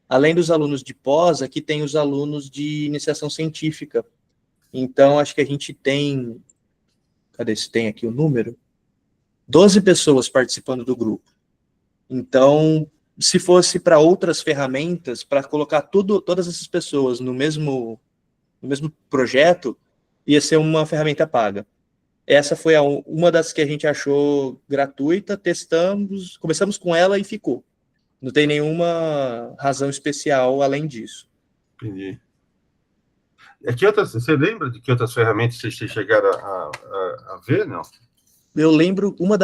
além dos alunos de pós, aqui tem os alunos de iniciação científica. Então, acho que a gente tem... Cadê se tem aqui o número? 12 pessoas participando do grupo. Então, se fosse para outras ferramentas, para colocar todas essas pessoas no mesmo projeto, ia ser uma ferramenta paga. Essa foi uma das que a gente achou gratuita, testamos, começamos com ela e ficou. Não tem nenhuma razão especial além disso. Entendi. Você lembra de que outras ferramentas vocês chegaram a ver, não? Eu lembro, uma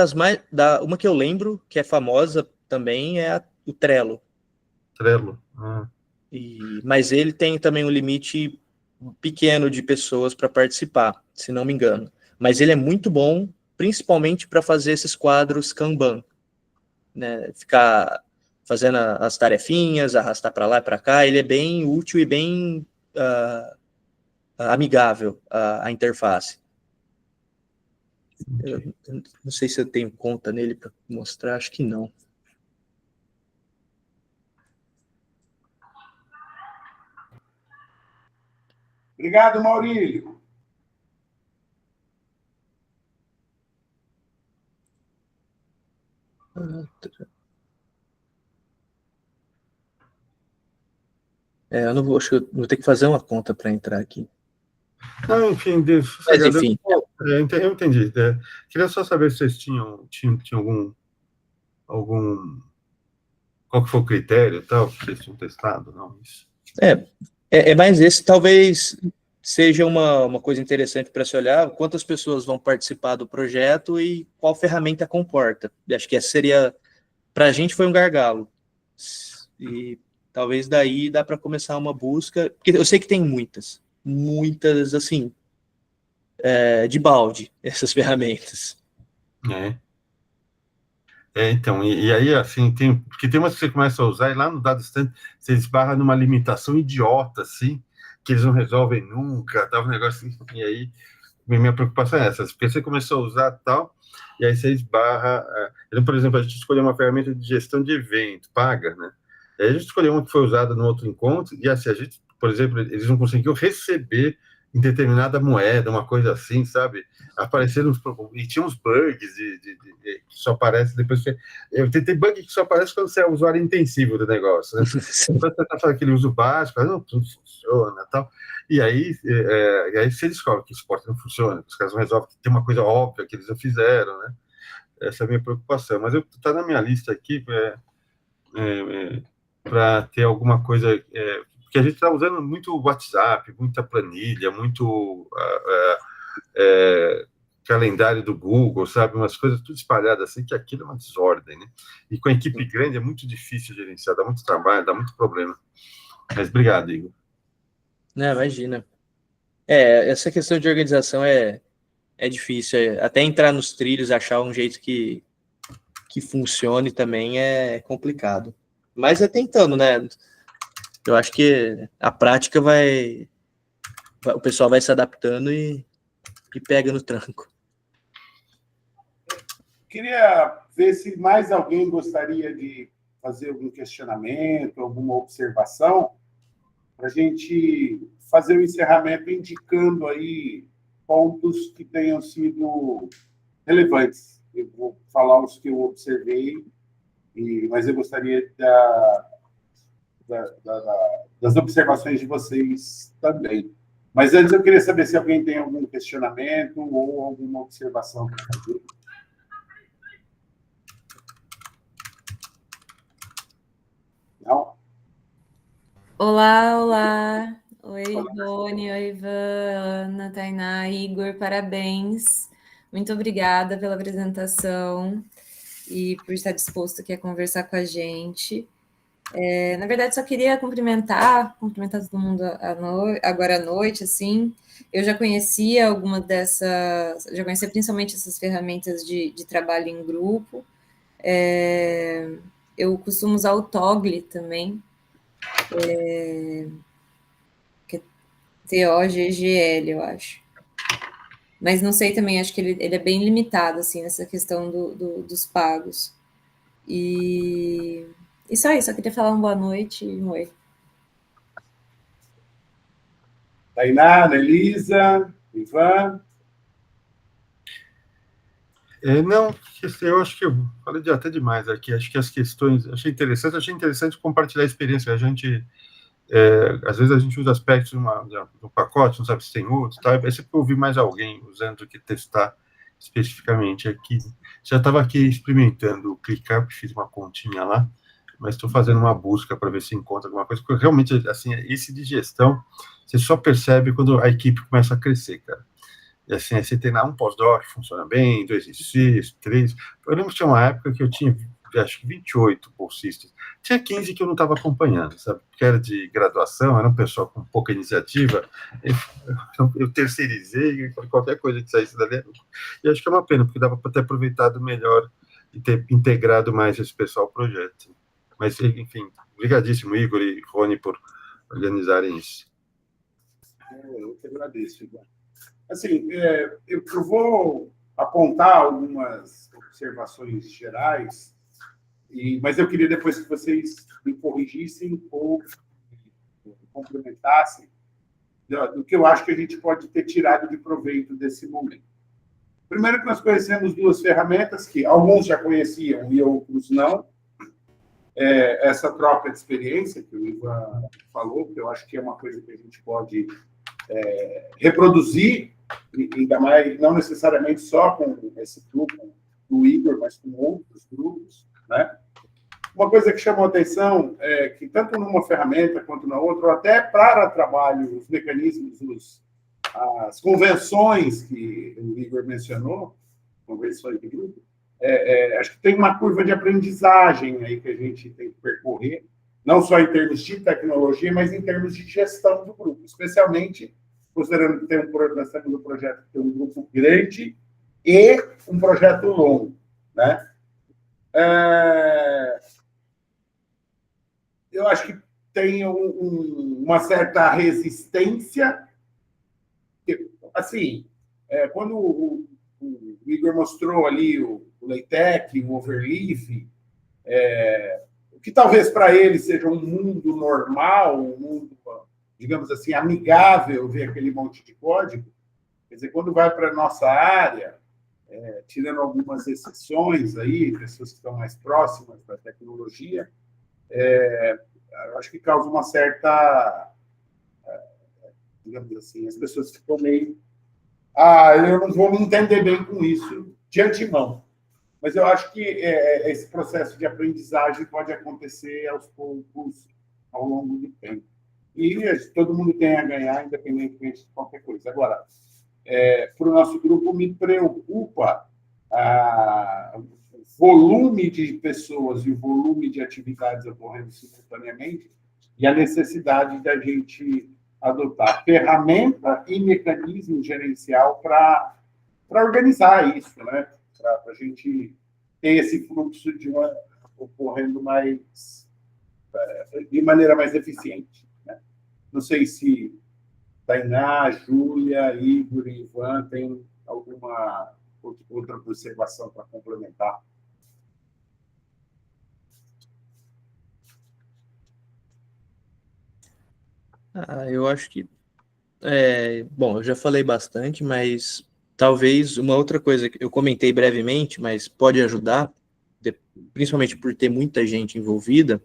que eu lembro, que é famosa também, é o Trello. Trello. Mas ele tem também um limite pequeno de pessoas para participar, se não me engano. Mas ele é muito bom, principalmente para fazer esses quadros Kanban, né? Ficar fazendo as tarefinhas, arrastar para lá e para cá. Ele é bem útil e bem amigável a interface. Eu não sei se eu tenho conta nele para mostrar, acho que não. Obrigado, Maurílio. Eu não vou, acho que eu vou ter que fazer uma conta para entrar aqui. Não, enfim, Mas, enfim. Eu entendi. Queria só saber se vocês tinham algum... Qual que foi o critério e tal, que vocês tinham testado, não? Isso. É mais esse, talvez seja uma coisa interessante para se olhar, quantas pessoas vão participar do projeto e qual ferramenta comporta. Acho que essa seria, para a gente foi um gargalo. E talvez daí dá para começar uma busca, porque eu sei que tem muitas, assim, de balde, essas ferramentas. Então, e aí, assim, porque tem umas que você começa a usar e lá no dado stand você esbarra numa limitação idiota, assim, que eles não resolvem nunca, tá, um negócio assim, e aí minha preocupação é essa, porque você começou a usar tal, e aí você esbarra, por exemplo, a gente escolheu uma ferramenta de gestão de evento, paga, né, e aí a gente escolheu uma que foi usada no outro encontro, e assim, a gente, por exemplo, eles não conseguiam receber em determinada moeda, uma coisa assim, sabe? Apareceram e tinha uns bugs que só aparece depois que... Tem bug que só aparece quando você é usuário intensivo do negócio, né? Quando você está fazendo aquele uso básico, não, tudo funciona e tal. E aí você descobre que esse suporte não funciona, que os caras não resolvem, que tem uma coisa óbvia que eles não fizeram, né? Essa é a minha preocupação. Mas está na minha lista aqui para ter alguma coisa... porque a gente está usando muito WhatsApp, muita planilha, muito calendário do Google, sabe? Umas coisas tudo espalhadas assim, que aquilo é uma desordem, né? E com a equipe grande é muito difícil gerenciar, dá muito trabalho, dá muito problema. Mas obrigado, Igor. Não, imagina. Essa questão de organização é difícil. Até entrar nos trilhos, achar um jeito que funcione também é complicado. Mas é tentando, né? Eu acho que a prática o pessoal vai se adaptando e pega no tranco. Queria ver se mais alguém gostaria de fazer algum questionamento, alguma observação, para a gente fazer o encerramento indicando aí pontos que tenham sido relevantes. Eu vou falar os que eu observei, mas eu gostaria das observações de vocês também. Mas antes eu queria saber se alguém tem algum questionamento ou alguma observação para fazer. Não? Olá, olá. Oi, Rony, oi, Ivan, Ana, Tainá, Igor, parabéns. Muito obrigada pela apresentação e por estar disposto aqui a conversar com a gente. Na verdade, só queria cumprimentar todo mundo agora à noite, assim. Eu já conhecia já conhecia principalmente essas ferramentas de trabalho em grupo. Eu costumo usar o Toggle também, TOGGL, eu acho. Mas não sei também, acho que ele é bem limitado, assim, nessa questão dos pagos. E só isso, só queria falar uma boa noite e um oi. Tainá, Elisa, Ivan. Não, eu acho que eu falei até demais aqui. Acho que as questões, achei interessante compartilhar a experiência. A gente, às vezes a gente usa aspectos do pacote, não sabe se tem outros, tá? É sempre ouvir mais alguém usando do que testar especificamente aqui. Já estava aqui experimentando o ClickUp, fiz uma continha lá, mas estou fazendo uma busca para ver se encontra alguma coisa, porque realmente, assim, esse de gestão, você só percebe quando a equipe começa a crescer, cara. E assim, aí você tem lá um pós-doc que funciona bem, 2 em 6, 3. Eu lembro que tinha uma época que eu tinha, acho que 28 bolsistas. Tinha 15 que eu não estava acompanhando, sabe? Porque era de graduação, era um pessoal com pouca iniciativa. Eu terceirizei, qualquer coisa que saísse dali. E acho que é uma pena, porque dava para ter aproveitado melhor e ter integrado mais esse pessoal ao projeto. Mas, enfim, obrigadíssimo, Igor e Rony, por organizarem isso. Eu que agradeço, Igor. Assim, eu vou apontar algumas observações gerais, mas eu queria depois que vocês me corrigissem ou complementassem do que eu acho que a gente pode ter tirado de proveito desse momento. Primeiro que nós conhecemos 2 ferramentas que alguns já conheciam e outros não. Essa troca de experiência que o Ivan falou, que eu acho que é uma coisa que a gente pode reproduzir, ainda mais, não necessariamente só com esse grupo do Igor, mas com outros grupos, né? Uma coisa que chamou a atenção é que, tanto numa ferramenta quanto na outra, ou até para trabalho, os mecanismos, as convenções que o Igor mencionou, convenções de grupo, acho que tem uma curva de aprendizagem aí que a gente tem que percorrer, não só em termos de tecnologia, mas em termos de gestão do grupo, especialmente considerando que tem nós estamos no projeto que tem um grupo grande e um projeto longo, né? Eu acho que tem uma certa resistência. Assim, quando o Igor mostrou ali o LaTeX, o Overleaf, que talvez para ele seja um mundo normal, um mundo, digamos assim, amigável ver aquele monte de código. Quer dizer, quando vai para a nossa área, tirando algumas exceções aí, pessoas que estão mais próximas da tecnologia, eu acho que causa uma certa, digamos assim, as pessoas ficam meio... eu não vou me entender bem com isso de antemão. Mas eu acho que esse processo de aprendizagem pode acontecer aos poucos, ao longo do tempo. E todo mundo tem a ganhar, independentemente de qualquer coisa. Agora, para o nosso grupo, me preocupa o volume de pessoas e o volume de atividades ocorrendo simultaneamente e a necessidade da gente adotar ferramenta e mecanismo gerencial para organizar isso, né? Para a gente ter esse fluxo ocorrendo de maneira mais eficiente, né? Não sei se Tainá, Júlia, Igor e Ivan têm alguma outra observação para complementar. Eu acho que... bom, eu já falei bastante, mas talvez uma outra coisa que eu comentei brevemente, mas pode ajudar, principalmente por ter muita gente envolvida,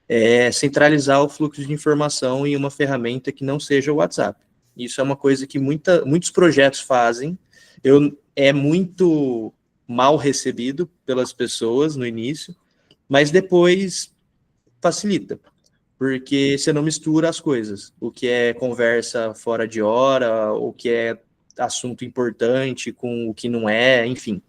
é centralizar o fluxo de informação em uma ferramenta que não seja o WhatsApp. Isso é uma coisa que muitos projetos fazem. É muito mal recebido pelas pessoas no início, mas depois facilita. porque você não mistura as coisas. O que é conversa fora de hora, o que é assunto importante com o que não é, enfim.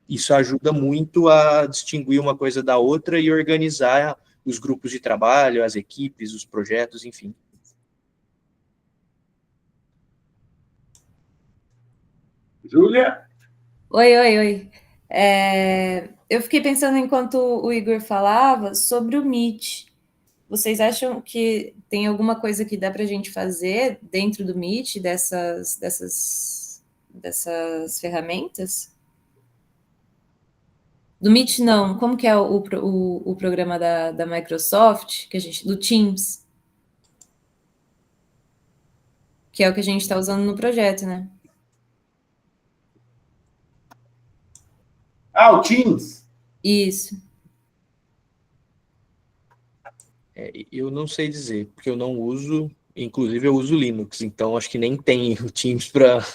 Isso ajuda muito a distinguir uma coisa da outra e organizar os grupos de trabalho, as equipes, os projetos, enfim. Júlia? Oi. Eu fiquei pensando enquanto o Igor falava sobre o Meet. Vocês acham que tem alguma coisa que dá para a gente fazer dentro do Meet, dessas ferramentas? Do Meet não, como que é o programa da Microsoft, do Teams? Que é o que a gente está usando no projeto, né? O Teams. Isso. Eu não sei dizer, porque eu não uso, inclusive eu uso Linux, então acho que nem tem o Teams para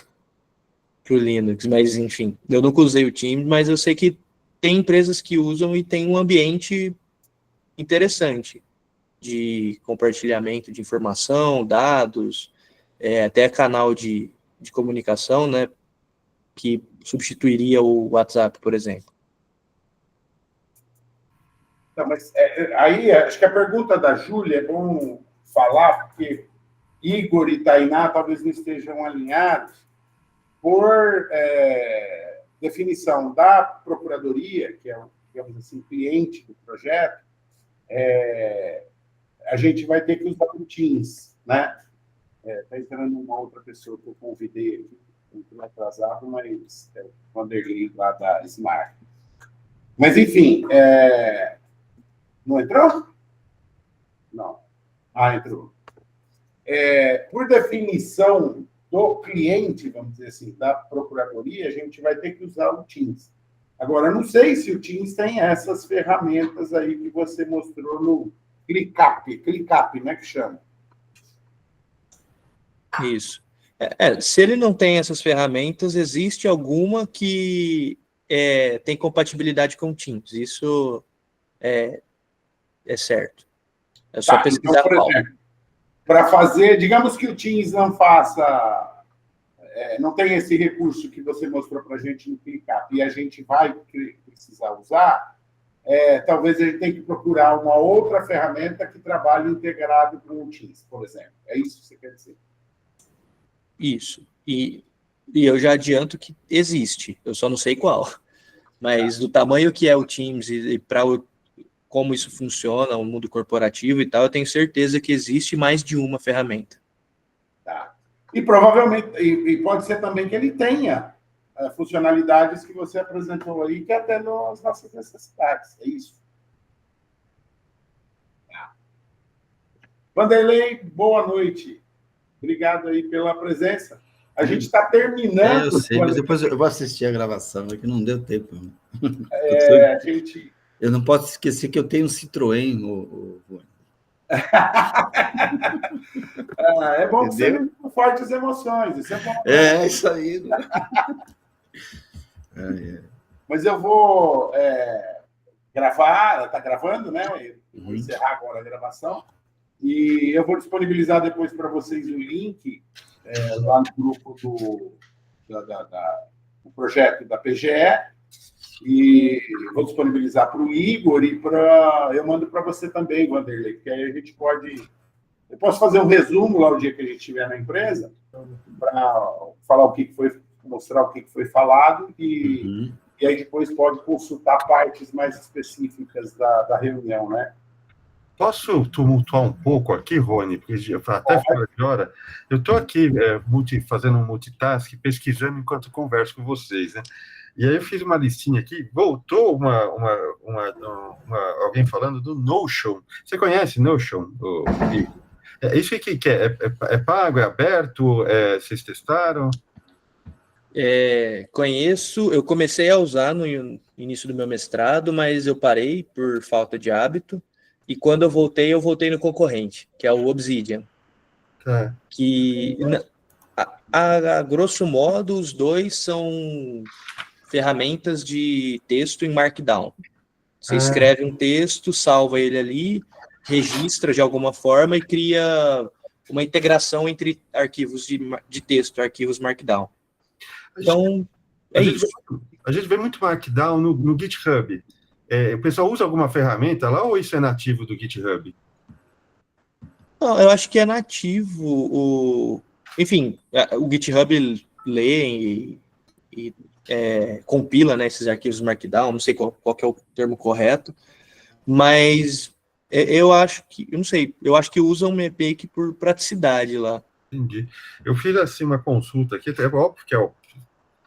o Linux, mas enfim, eu nunca usei o Teams, mas eu sei que tem empresas que usam e tem um ambiente interessante de compartilhamento de informação, dados, até canal de comunicação, né, que substituiria o WhatsApp, por exemplo. Não, mas aí acho que a pergunta da Júlia é bom falar, porque Igor e Tainá talvez não estejam alinhados por definição da Procuradoria, que é, digamos assim, cliente do projeto, a gente vai ter que usar o Teams, né? Está entrando uma outra pessoa que eu convidei aqui, muito atrasado, mas o Vanderlei lá da Smart. Mas, enfim, não entrou? Não. Entrou. Por definição do cliente, vamos dizer assim, da Procuradoria, a gente vai ter que usar o Teams. Agora, eu não sei se o Teams tem essas ferramentas aí que você mostrou no ClickUp, né, que chama? Isso. Se ele não tem essas ferramentas, existe alguma que tem compatibilidade com o Teams. Isso é certo. É só pesquisar então, por exemplo, para fazer, digamos que o Teams não faça, não tem esse recurso que você mostrou para a gente no ClickUp, e a gente vai precisar usar, talvez a gente tenha que procurar uma outra ferramenta que trabalhe integrado com o Teams, por exemplo. É isso que você quer dizer? Isso. E eu já adianto que existe, eu só não sei qual. Mas do tamanho que é o Teams e para como isso funciona, o mundo corporativo e tal, eu tenho certeza que existe mais de uma ferramenta. Tá. E provavelmente, e pode ser também que ele tenha funcionalidades que você apresentou aí, que até nas nossas necessidades. É isso. Tá. Vanderlei, boa noite. Obrigado aí pela presença. A gente está terminando. Eu sei, mas depois eu vou assistir a gravação, que não deu tempo. Eu não posso esquecer que eu tenho um Citroën. É bom que você com fortes emoções. Isso é bom. Isso aí. Mas eu vou gravar, está gravando, né? Eu vou encerrar agora a gravação. E eu vou disponibilizar depois para vocês o link lá no grupo do projeto da PGE. E vou disponibilizar para o Igor e eu mando para você também, Vanderlei, porque aí a gente pode... Eu posso fazer um resumo lá o dia que a gente estiver na empresa, para falar mostrar o que foi falado e aí depois pode consultar partes mais específicas da reunião, né? Posso tumultuar um pouco aqui, Rony? Porque até fora de hora, eu estou aqui fazendo um multitask, pesquisando enquanto converso com vocês, né? E aí eu fiz uma listinha aqui, voltou alguém falando do Notion. Você conhece Notion? Isso aqui que é pago, é aberto? Vocês testaram? Conheço, eu comecei a usar no início do meu mestrado, mas eu parei por falta de hábito. E quando eu voltei no concorrente, que é o Obsidian. Tá. Que, a grosso modo, os dois são ferramentas de texto em Markdown. Você escreve um texto, salva ele ali, registra de alguma forma e cria uma integração entre arquivos de texto, arquivos Markdown. Então, isso. A gente vê muito Markdown no GitHub. O pessoal usa alguma ferramenta lá ou isso é nativo do GitHub? Não, eu acho que é nativo. Enfim, o GitHub lê e compila, né, esses arquivos Markdown, não sei qual que é o termo correto, mas eu acho que, eu não sei, eu acho que usam o Mepic por praticidade lá. Entendi. Eu fiz assim uma consulta aqui, é óbvio que é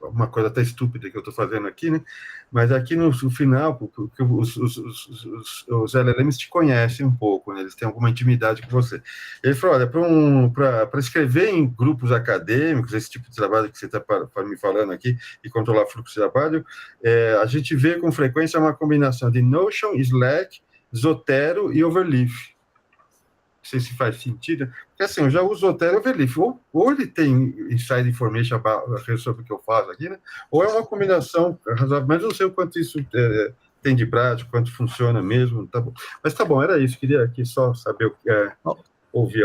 uma coisa até estúpida que eu estou fazendo aqui, né? Mas aqui no final, porque os LLMs te conhecem um pouco, né? Eles têm alguma intimidade com você. Ele falou, olha, para escrever em grupos acadêmicos, esse tipo de trabalho que você está me falando aqui, e controlar fluxo de trabalho, a gente vê com frequência uma combinação de Notion, Slack, Zotero e Overleaf. Não sei se faz sentido, porque assim, eu já uso o Zotero e Overleaf, ou ele tem inside information sobre o que eu faço aqui, né? Ou é uma combinação razoável, mas não sei o quanto isso tem de prático, quanto funciona mesmo, tá bom. Mas tá bom, era isso, queria aqui só saber ouvir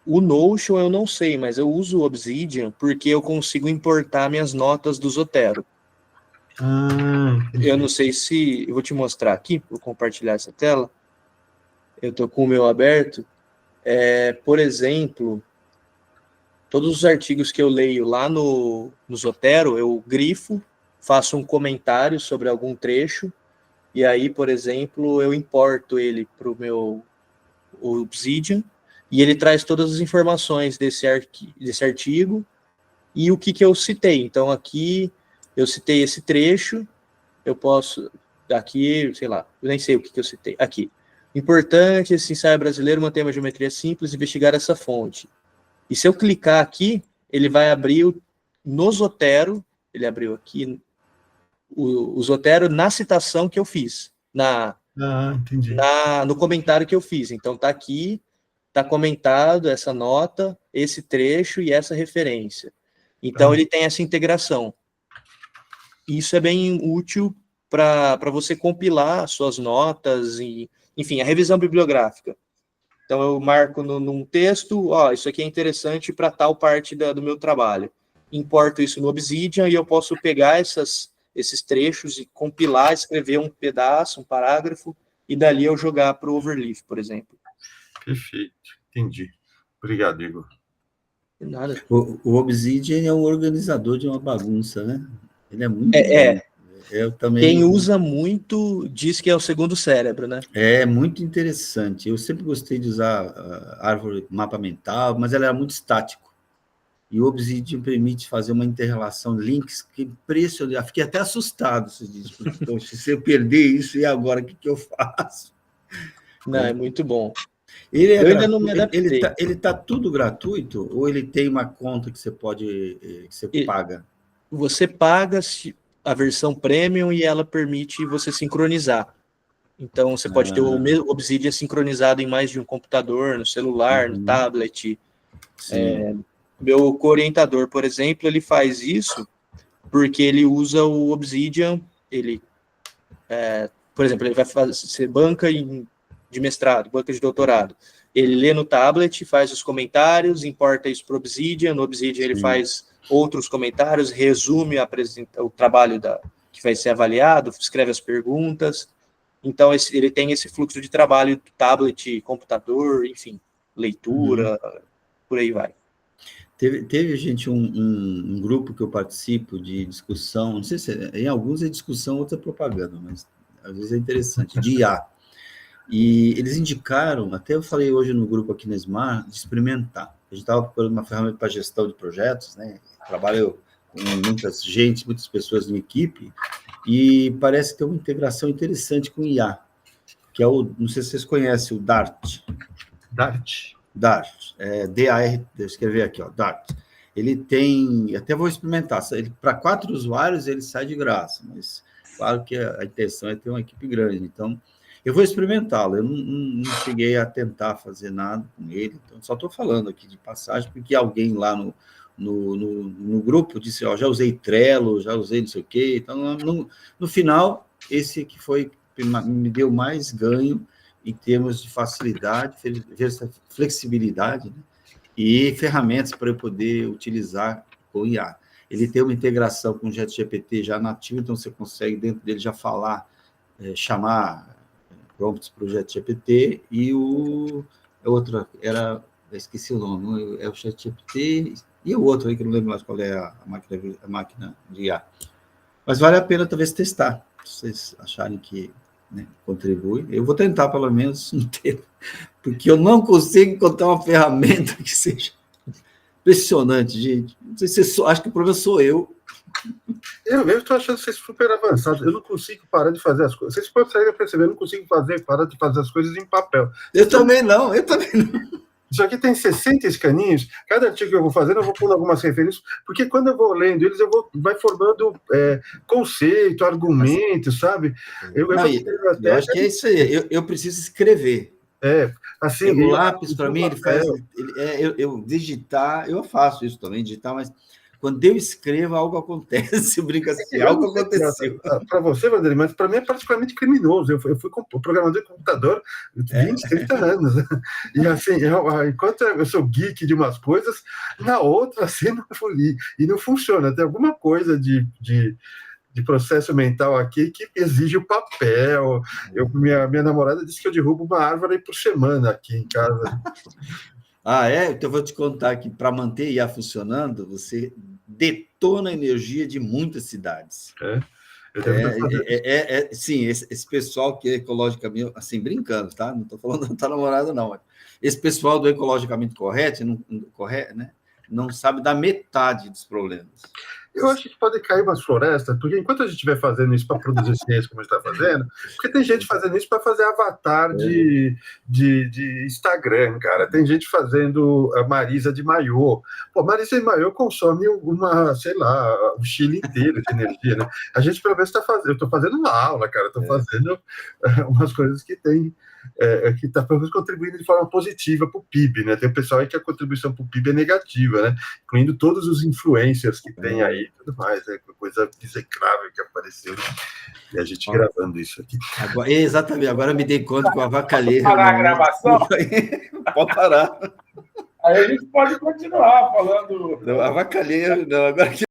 O Notion eu não sei, mas eu uso o Obsidian porque eu consigo importar minhas notas do Zotero. Eu não sei se... Eu vou te mostrar aqui, vou compartilhar essa tela. Eu estou com o meu aberto. Por exemplo, todos os artigos que eu leio lá no Zotero, eu grifo, faço um comentário sobre algum trecho, e aí, por exemplo, eu importo ele para o meu Obsidian, e ele traz todas as informações desse artigo e o que eu citei. Então, aqui eu citei esse trecho, eu posso... Aqui, sei lá, eu nem sei o que eu citei. Aqui. Importante, esse ensaio brasileiro manter uma geometria simples e investigar essa fonte. E se eu clicar aqui, ele vai abrir no Zotero, ele abriu aqui o Zotero na citação que eu fiz, entendi. No comentário que eu fiz. Então, está aqui, está comentado essa nota, esse trecho e essa referência. Então, ele tem essa integração. Isso é bem útil para você compilar suas notas e, enfim, a revisão bibliográfica. Então, eu marco num texto, isso aqui é interessante para tal parte do meu trabalho. Importo isso no Obsidian e eu posso pegar esses trechos e compilar, escrever um pedaço, um parágrafo, e dali eu jogar para o Overleaf, por exemplo. Perfeito, entendi. Obrigado, Igor. De nada. O Obsidian é um organizador de uma bagunça, né? Ele é muito bom. Eu também... Quem usa muito diz que é o segundo cérebro, né? É muito interessante. Eu sempre gostei de usar árvore, mapa mental, mas ela era muito estático. E o Obsidian permite fazer uma inter-relação, links, que impressionante. Eu fiquei até assustado, porque, se eu perder isso, e agora, o que eu faço? Não, é muito bom. Eu ainda não me adaptei. Ele está tudo gratuito, ou ele tem uma conta que você paga? Você paga a versão premium e ela permite você sincronizar. Então, você pode ter o mesmo Obsidian sincronizado em mais de um computador, no celular, no tablet. Meu co-orientador, por exemplo, ele faz isso porque ele usa o Obsidian, por exemplo, ele vai fazer banca de mestrado, banca de doutorado. Ele lê no tablet, faz os comentários, importa isso para o Obsidian, no Obsidian ele faz outros comentários, resume, apresenta o trabalho que vai ser avaliado, escreve as perguntas. Então, ele tem esse fluxo de trabalho, tablet, computador, enfim, leitura, por aí vai. Teve gente, um grupo que eu participo de discussão, não sei se em alguns é discussão, outros é propaganda, mas às vezes é interessante, de IA. E eles indicaram, até eu falei hoje no grupo aqui na Smart, de experimentar. A gente estava procurando uma ferramenta para gestão de projetos, né? Trabalho com muitas pessoas na equipe, e parece ter uma integração interessante com o IA, que é não sei se vocês conhecem, o Dart. Dart, D-A-R, deixa eu escrever aqui, Dart. Ele tem, até vou experimentar, para 4 usuários ele sai de graça, mas claro que a intenção é ter uma equipe grande, então eu vou experimentá-lo. Eu não cheguei a tentar fazer nada com ele, então só estou falando aqui de passagem, porque alguém lá no grupo disse, já usei Trello, já usei não sei o quê, então no final, esse que foi me deu mais ganho em termos de facilidade, flexibilidade, né? E ferramentas para eu poder utilizar o IA. Ele tem uma integração com o ChatGPT já nativo, então você consegue dentro dele já falar, chamar prompts para o ChatGPT, e o outro esqueci o nome, é o ChatGPT, e o outro aí que eu não lembro mais qual é a máquina de IA. Mas vale a pena talvez testar, se vocês acharem que, né, contribui. Eu vou tentar pelo menos um tempo, porque eu não consigo encontrar uma ferramenta que seja impressionante, gente. Não sei se acho que o problema sou eu. Eu estou achando vocês super avançados. Eu não consigo parar de fazer as coisas. Vocês conseguem perceber, eu não consigo parar de fazer as coisas em papel. Eu também não. Isso aqui tem 60 escaninhos. Cada artigo que eu vou fazendo, eu vou pondo algumas referências, porque quando eu vou lendo eles, vai formando conceito, argumento, sabe? Eu acho que é isso aí. Eu preciso escrever. Assim, o lápis, para mim, ele faz... eu digitar, eu faço isso também, digitar, mas quando eu escrevo, algo acontece, brinca assim, algo aconteceu. Para você, Vanderlei, mas para mim é particularmente criminoso. Eu fui programador de computador 20, 30 anos. E assim, enquanto eu sou geek de umas coisas, na outra, assim, não funciona. Tem alguma coisa de processo mental aqui que exige o papel. Minha namorada disse que eu derrubo uma árvore por semana aqui em casa. Então eu vou te contar que para manter IA funcionando, você detona a energia de muitas cidades. Sim, esse pessoal que é ecologicamente, assim, brincando, tá? Não estou falando da tua namorada, não. Esse pessoal do ecologicamente correto, né? Não sabe da metade dos problemas. Eu acho que pode cair umas florestas, porque enquanto a gente estiver fazendo isso para produzir ciência, como a gente está fazendo, porque tem gente fazendo isso para fazer avatar de Instagram, cara. Tem gente fazendo a Marisa de maiô. Pô, Marisa de maiô consome um Chile inteiro de energia, né? A gente, pelo menos, eu estou fazendo uma aula, cara. Estou fazendo umas coisas que tem... que está pelo menos contribuindo de forma positiva para o PIB, né? Tem o pessoal aí que a contribuição para o PIB é negativa, né? Incluindo todos os influencers que tem aí e tudo mais, né? Coisa execrável que apareceu. E a gente gravando isso aqui. Exatamente, agora eu me dei conta que eu avacalhei. Parar a gravação? Pode parar. Aí a gente pode continuar falando. Não, avacalhei, não, agora que